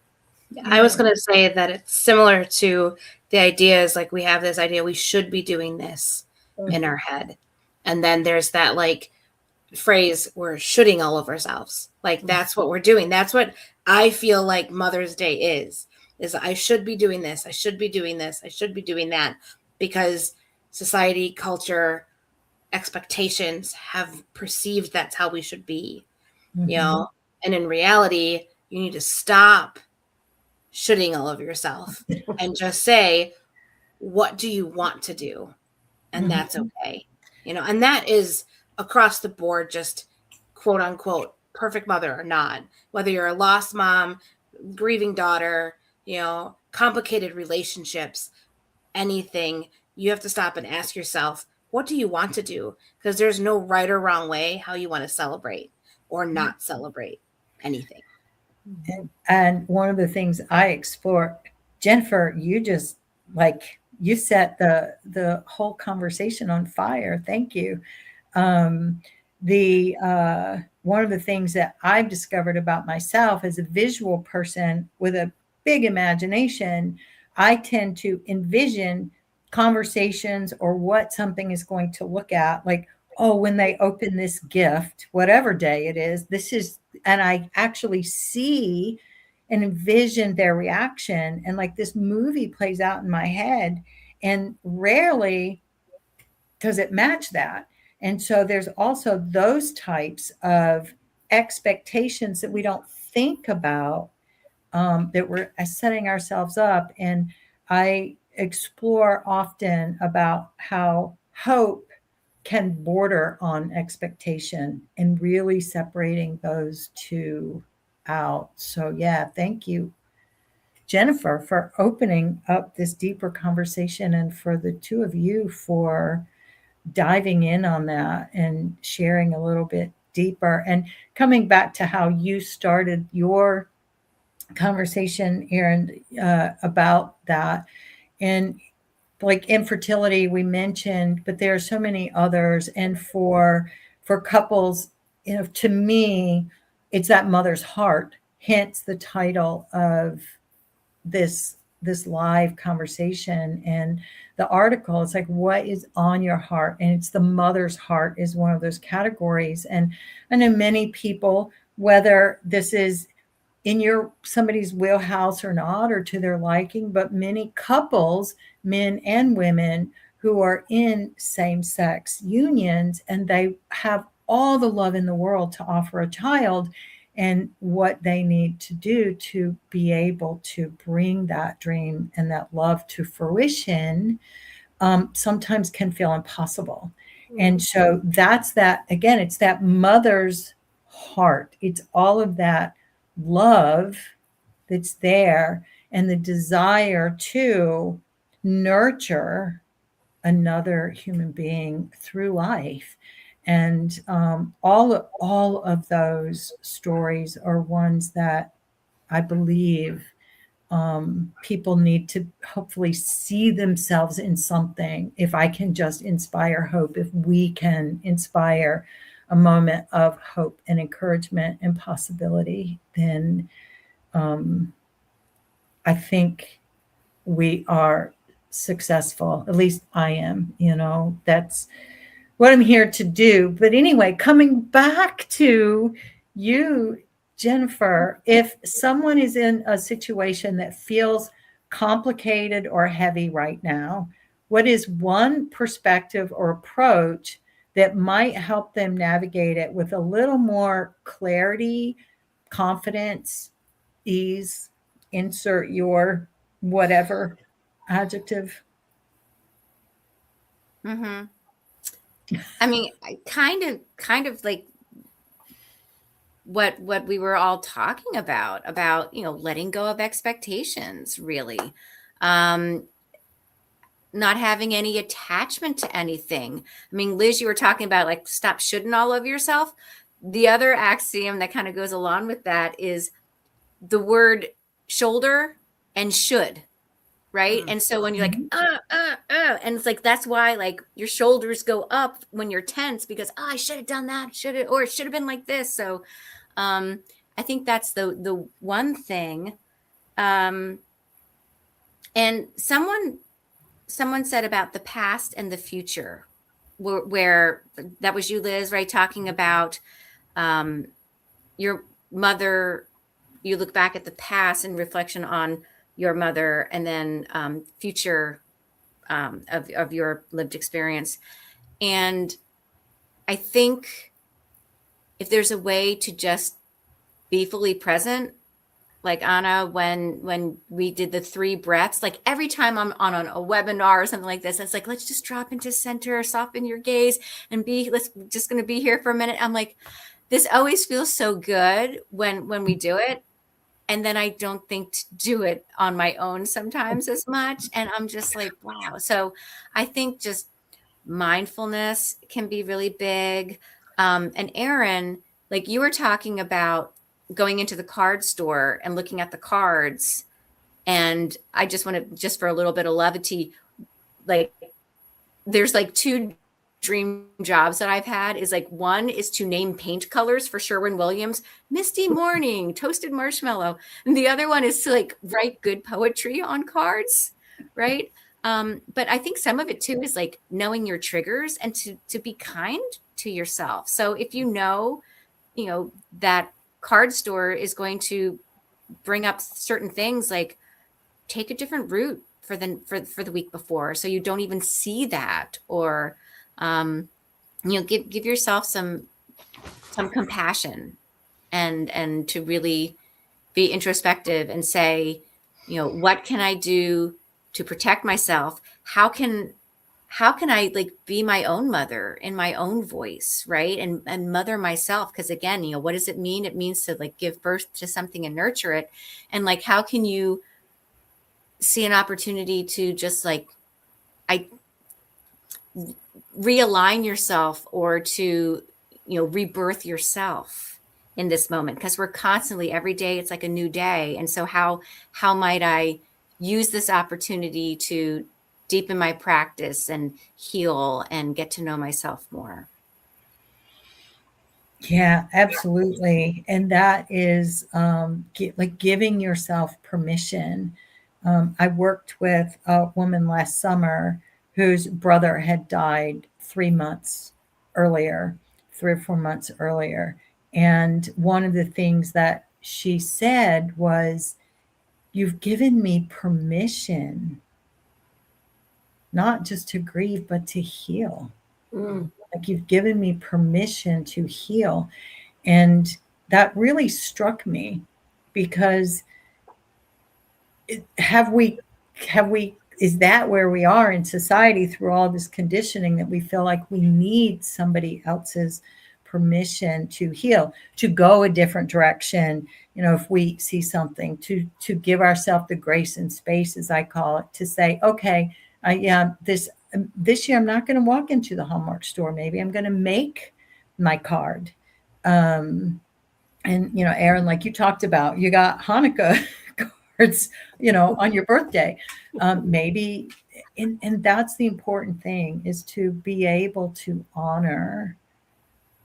I was going to say that it's similar to the ideas, like we have this idea we should be doing this in our head. And then there's that like phrase, we're shooting all of ourselves. Like that's what we're doing. That's what I feel like Mother's Day is I should be doing this. I should be doing this. I should be doing that, because society, culture, expectations have perceived that's how we should be, and in reality, you need to stop shooting all of yourself and just say, what do you want to do? And that's okay. And that is across the board, just quote unquote, perfect mother or not, whether you're a lost mom, grieving daughter, complicated relationships, anything, you have to stop and ask yourself, what do you want to do? Because there's no right or wrong way how you want to celebrate or not celebrate anything. And one of the things I explore, Jennifer, you just you set the whole conversation on fire. Thank you. One of the things that I've discovered about myself as a visual person with a big imagination, I tend to envision conversations or what something is going to look at, like, oh, when they open this gift, whatever day it is, this is, and I actually see and envision their reaction. And like this movie plays out in my head, and rarely does it match that. And so there's also those types of expectations that we don't think about, that we're setting ourselves up. And I explore often about how hope can border on expectation and really separating those two out. So, yeah, thank you, Jennifer, for opening up this deeper conversation, and for the two of you for diving in on that and sharing a little bit deeper, and coming back to how you started your conversation, Erin, about that. And like infertility we mentioned, but there are so many others. And for couples, to me, it's that mother's heart, hence the title of this live conversation. And the article, it's like, what is on your heart? And it's the mother's heart is one of those categories. And I know many people, whether this is in your somebody's wheelhouse or not, or to their liking, but many couples, men and women, who are in same-sex unions, and they have all the love in the world to offer a child, and what they need to do to be able to bring that dream and that love to fruition, sometimes can feel impossible. And so that's that, again, it's that mother's heart. It's all of that love that's there, and the desire to nurture another human being through life. And all of those stories are ones that I believe people need to hopefully see themselves in something. If I can just inspire hope, if we can inspire a moment of hope and encouragement and possibility, then I think we are successful. At least I am, that's what I'm here to do. But anyway, coming back to you, Jennifer, if someone is in a situation that feels complicated or heavy right now, what is one perspective or approach that might help them navigate it with a little more clarity, confidence, ease? Insert your whatever adjective. Mm-hmm. I mean, kind of like what we were all talking about, letting go of expectations, really. Not having any attachment to anything. I mean, Liz, you were talking about like stop shoulding all over yourself. The other axiom that kind of goes along with that is the word shoulder and should. Right. And so when you're like, and it's like, that's why like your shoulders go up when you're tense, because I should have done that, or it should have been like this. So I think that's the one thing. And someone said about the past and the future, where that was you, Liz, right? Talking about your mother, you look back at the past in reflection on your mother, and then future of your lived experience. And I think if there's a way to just be fully present, like Anna, when we did the 3 breaths, like every time I'm on a webinar or something like this, it's like, let's just drop into center, soften your gaze, and let's just going to be here for a minute. I'm like, this always feels so good when we do it. And then I don't think to do it on my own sometimes as much. And I'm just like, wow. So I think just mindfulness can be really big. And Erin, like you were talking about going into the card store and looking at the cards. And I just want to, just for a little bit of levity, like there's like 2 dream jobs that I've had is like, one is to name paint colors for Sherwin-Williams, Misty Morning, Toasted Marshmallow. And the other one is to like write good poetry on cards, right? But I think some of it too is like knowing your triggers and to be kind to yourself. So if you know, that card store is going to bring up certain things, like take a different route for the week before, so you don't even see that, or give yourself some compassion, and to really be introspective and say, what can I do to protect myself? How can I like be my own mother in my own voice, right? And mother myself. Because again, what does it mean? It means to like give birth to something and nurture it. And like, how can you see an opportunity to just like, realign yourself, or to, rebirth yourself in this moment? Because we're constantly, every day, it's like a new day. And so how might I use this opportunity to deepen my practice and heal and get to know myself more? Yeah, absolutely. And that is like giving yourself permission. I worked with a woman last summer whose brother had died 3 months earlier, 3 or 4 months earlier. And one of the things that she said was, "You've given me permission not just to grieve, but to heal. Like, you've given me permission to heal." And that really struck me, because have we is that where we are in society through all this conditioning, that we feel like we need somebody else's permission to heal, to go a different direction? If we see something, to give ourselves the grace and space, as I call it, to say, okay, yeah, this year I'm not going to walk into the Hallmark store. Maybe I'm going to make my card. And Erin, like you talked about, you got Hanukkah cards, on your birthday. Maybe, and that's the important thing, is to be able to honor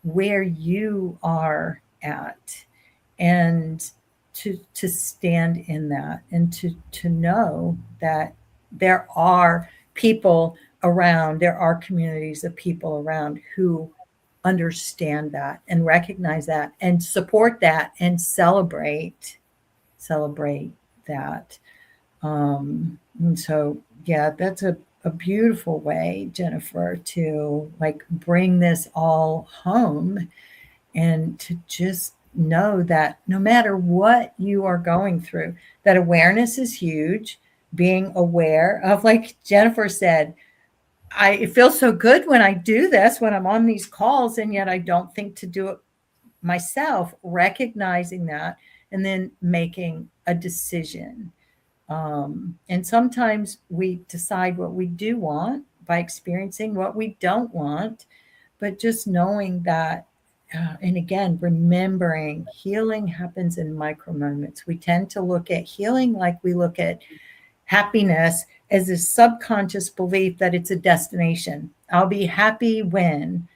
where you are at, and to stand in that, and to know that there are people around, there are communities of people around who understand that and recognize that and support that and celebrate that. And so, yeah, that's a beautiful way, Jennifer, to like bring this all home, and to just know that no matter what you are going through, that awareness is huge. Being aware of, like Jennifer said, it feels so good when I do this, when I'm on these calls, and yet I don't think to do it myself. Recognizing that, and then making a decision. And sometimes we decide what we do want by experiencing what we don't want, but just knowing that, and again, remembering healing happens in micro moments. We tend to look at healing like we look at happiness, as a subconscious belief that it's a destination. I'll be happy when,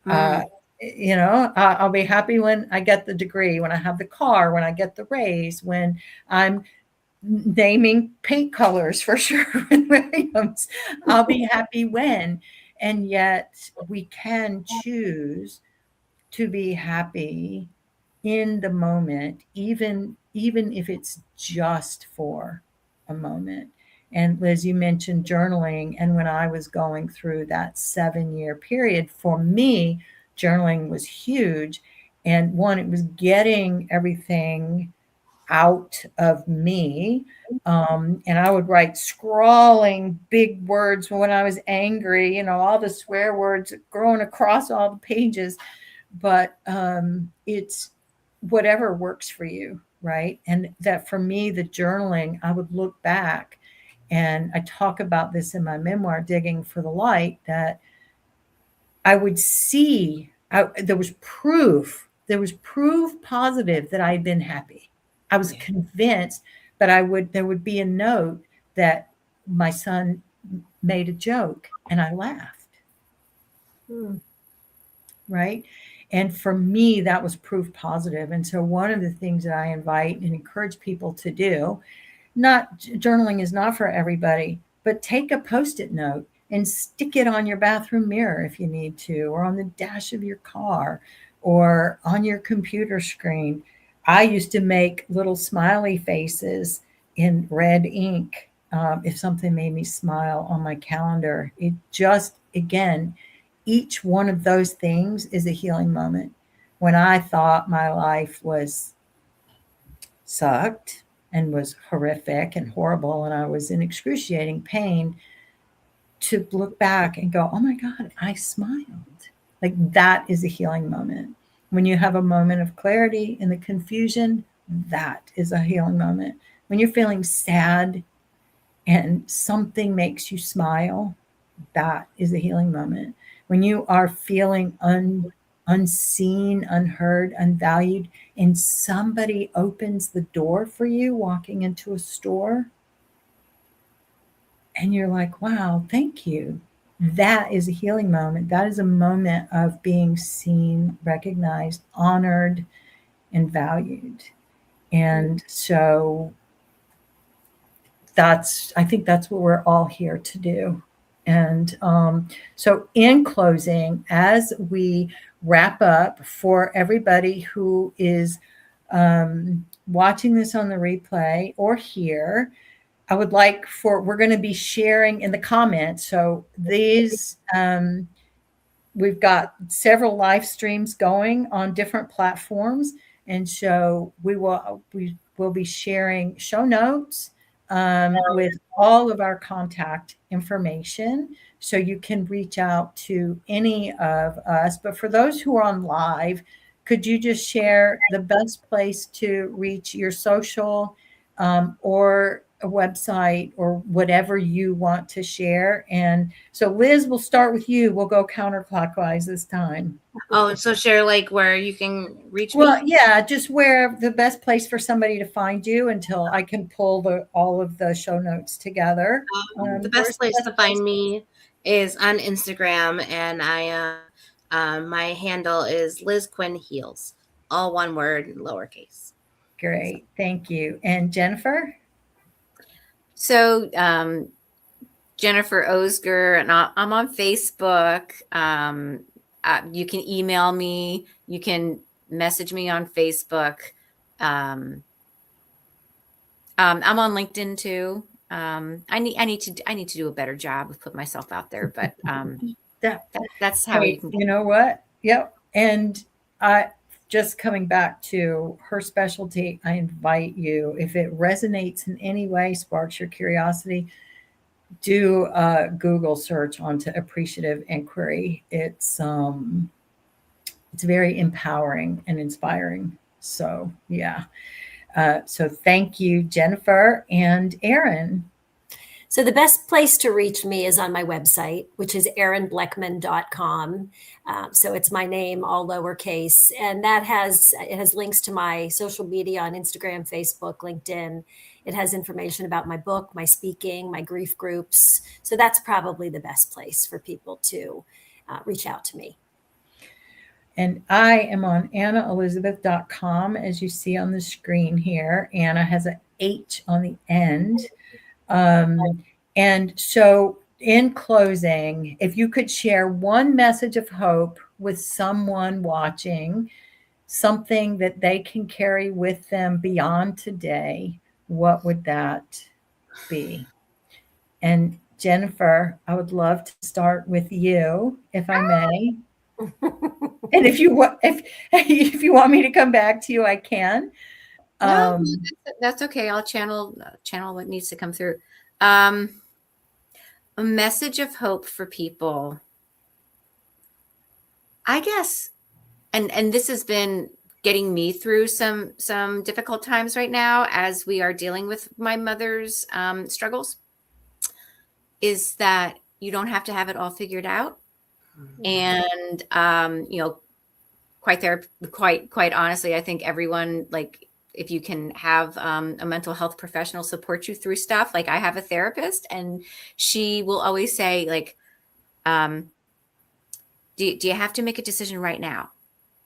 I'll be happy when I get the degree, when I have the car, when I get the raise, when I'm naming paint colors for Sherwin-Williams. I'll be happy when. And yet we can choose to be happy in the moment, even if it's just for a moment. And Liz, you mentioned journaling. And when I was going through that 7-year period, for me, journaling was huge. And one, it was getting everything out of me. And I would write scrawling big words when I was angry, all the swear words growing across all the pages. But it's whatever works for you, right? And that for me, the journaling, I would look back, and I talk about this in my memoir, Digging for the Light, that I would see, there was proof positive that I had been happy. I was convinced that there would be a note that my son made a joke and I laughed. Right. And for me, that was proof positive. And so, one of the things that I invite and encourage people to do, not journaling is not for everybody, but take a post-it note and stick it on your bathroom mirror if you need to, or on the dash of your car, or on your computer screen. I used to make little smiley faces in red ink if something made me smile on my calendar. It just, again, each one of those things is a healing moment. When I thought my life was sucked and was horrific and horrible and I was in excruciating pain, to look back and go, oh my God, I smiled. Like that is a healing moment. When you have a moment of clarity in the confusion, that is a healing moment. When you're feeling sad and something makes you smile, that is a healing moment. When you are feeling unseen, unheard, unvalued, and somebody opens the door for you walking into a store, and you're like, wow, thank you. That is a healing moment. That is a moment of being seen, recognized, honored, and valued. And so I think that's what we're all here to do. And so, in closing, as we wrap up, for everybody who is watching this on the replay or here, I would like we're going to be sharing in the comments. So these, we've got several live streams going on different platforms. And so we will be sharing show notes with all of our contact information, so you can reach out to any of us. But for those who are on live, could you just share the best place to reach your social or a website or whatever you want to share? And so, Liz, we'll start with you. We'll go counterclockwise this time. Oh, so share like where you can reach Well, me? yeah, just where the best place for somebody to find you until I can pull all of the show notes together. The best place to find me is on Instagram, and my handle is Liz Quinn Heals, all one word, lowercase. Great, thank you. And Jennifer? So Jennifer Ozgur, and I'm on Facebook. You can email me. You can message me on Facebook. I'm on LinkedIn too. I need to do a better job of putting myself out there, but that's how you can. You know what? Yep. And I just coming back to her specialty, I invite you, if it resonates in any way, sparks your curiosity, do a Google search onto appreciative inquiry. It's very empowering and inspiring. So yeah. So thank you, Jennifer and Erin. So the best place to reach me is on my website, which is erinblechman.com. So it's my name, all lowercase, and it has links to my social media on Instagram, Facebook, LinkedIn. It has information about my book, my speaking, my grief groups. So that's probably the best place for people to reach out to me. And I am on AnnahElizabeth.com, as you see on the screen here. Anna has an H on the end. And so, in closing, if you could share one message of hope with someone watching, something that they can carry with them beyond today, what would that be? And Jennifer, I would love to start with you, if I may. And if you want me to come back to you, I can. No, that's okay. I'll channel what needs to come through. A message of hope for people, I guess, and this has been getting me through some difficult times right now as we are dealing with my mother's struggles, is that you don't have to have it all figured out. And quite honestly, I think everyone, like, if you can have a mental health professional support you through stuff, like I have a therapist, and she will always say, like, Do you have to make a decision right now?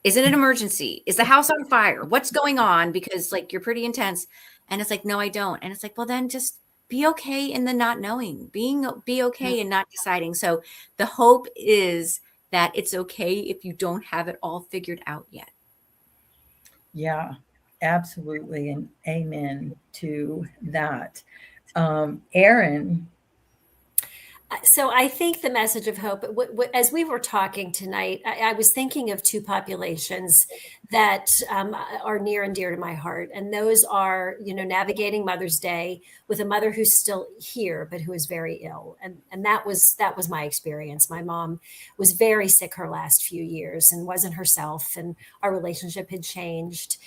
Is it an emergency? Is the house on fire? What's going on? Because like you're pretty intense. And it's like, no, I don't. And it's like, well, then just be okay in the not knowing, be okay in not deciding. So the hope is that it's okay if you don't have it all figured out yet. Yeah, absolutely. And amen to that. Erin. So I think the message of hope, as we were talking tonight, I was thinking of two populations that are near and dear to my heart. And those are, navigating Mother's Day with a mother who's still here, but who is very ill. And that was my experience. My mom was very sick her last few years and wasn't herself. And our relationship had changed.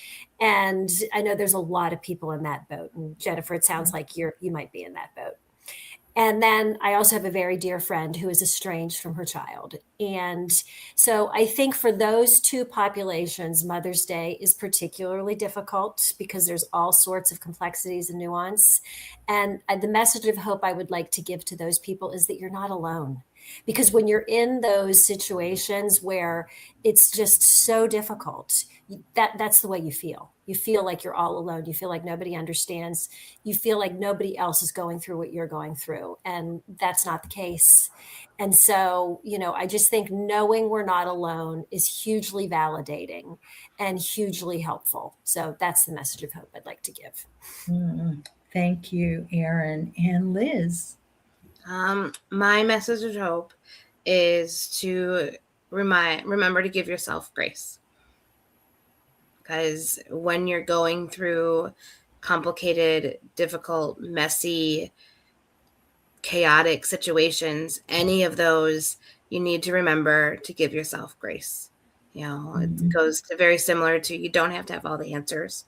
And I know there's a lot of people in that boat. And Jennifer, it sounds like you might be in that boat. And then I also have a very dear friend who is estranged from her child. And so I think for those two populations, Mother's Day is particularly difficult because there's all sorts of complexities and nuance. And the message of hope I would like to give to those people is that you're not alone. Because when you're in those situations where it's just so difficult, that's the way you feel. You feel like you're all alone. You feel like nobody understands. You feel like nobody else is going through what you're going through. And that's not the case. And so, I just think knowing we're not alone is hugely validating and hugely helpful. So that's the message of hope I'd like to give. Thank you, Erin. And Liz. My message of hope is to remember to give yourself grace. Because when you're going through complicated, difficult, messy, chaotic situations, any of those, you need to remember to give yourself grace. It goes to very similar to you don't have to have all the answers,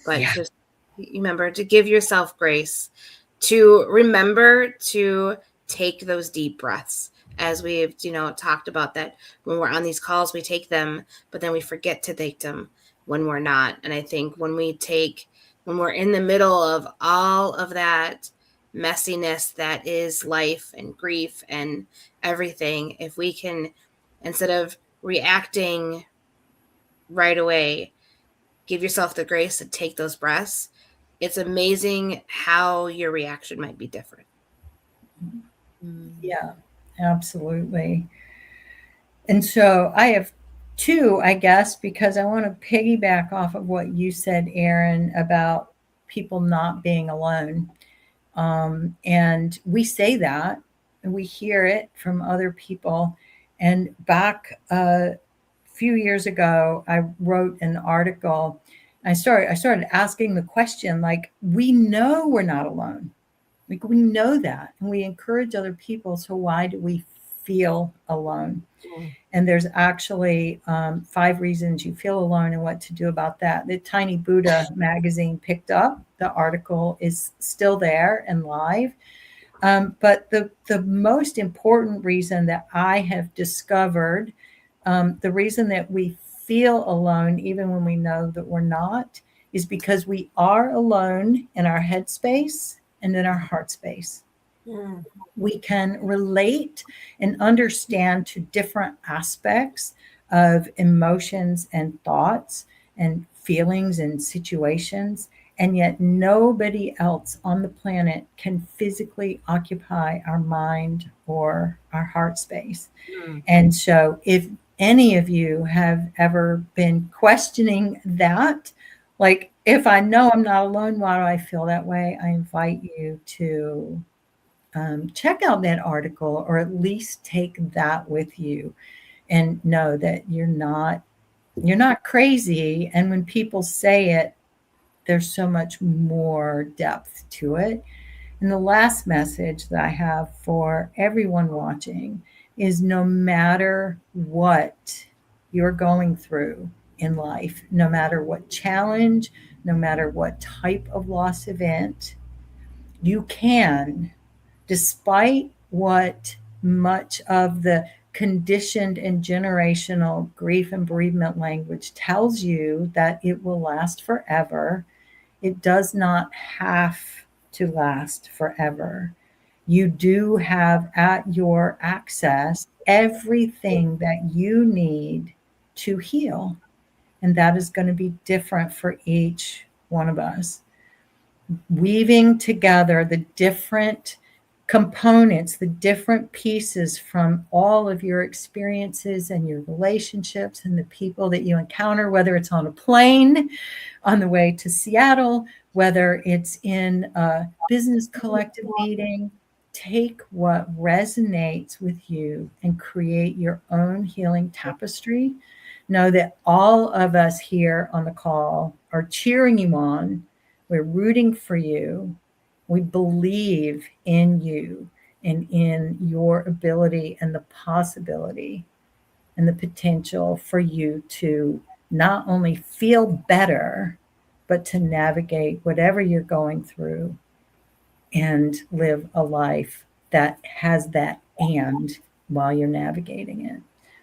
but just remember to give yourself grace, to remember to take those deep breaths. As we've, talked about that when we're on these calls, we take them, but then we forget to take them when we're not. And I think when we're in the middle of all of that messiness that is life and grief and everything, if we can, instead of reacting right away, give yourself the grace to take those breaths, it's amazing how your reaction might be different. Yeah, absolutely. And so I have two, I guess, because I want to piggyback off of what you said, Erin, about people not being alone. And we say that, and we hear it from other people. And back a few years ago, I wrote an article. I started asking the question, like, we know we're not alone. Like, we know that, and we encourage other people. So why do we feel alone? And there's actually 5 reasons you feel alone and what to do about that. The Tiny Buddha magazine picked up. The article is still there and live. But the most important reason that I have discovered, the reason that we feel alone, even when we know that we're not, is because we are alone in our head space and in our heart space. We can relate and understand to different aspects of emotions and thoughts and feelings and situations, and yet nobody else on the planet can physically occupy our mind or our heart space. And so if any of you have ever been questioning that, like, if I know I'm not alone, why do I feel that way? I invite you to check out that article, or at least take that with you and know that you're not crazy. And when people say it, there's so much more depth to it. And the last message that I have for everyone watching is, no matter what you're going through in life, no matter what challenge, no matter what type of loss event, you can, despite what much of the conditioned and generational grief and bereavement language tells you, that it will last forever. It does not have to last forever. You do have at your access everything that you need to heal. And that is going to be different for each one of us. Weaving together the different components, the different pieces from all of your experiences and your relationships and the people that you encounter, whether it's on a plane on the way to Seattle, whether it's in a business collective meeting. Take what resonates with you and create your own healing tapestry. Know that all of us here on the call are cheering you on. We're rooting for you. We believe in you and in your ability and the possibility and the potential for you to not only feel better, but to navigate whatever you're going through and live a life that has that and while you're navigating it.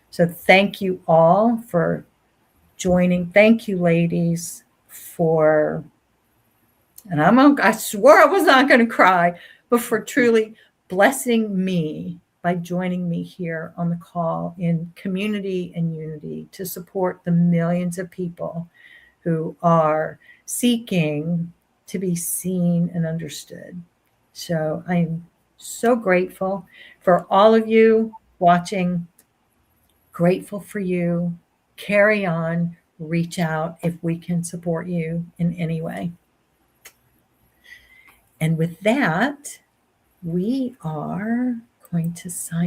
So thank you all for joining. Thank you, ladies, for, and I swore I was not going to cry, but for truly blessing me by joining me here on the call in community and unity to support the millions of people who are seeking to be seen and understood. So I'm so grateful for all of you watching. Grateful for you. Carry on, reach out if we can support you in any way. And with that, we are going to sign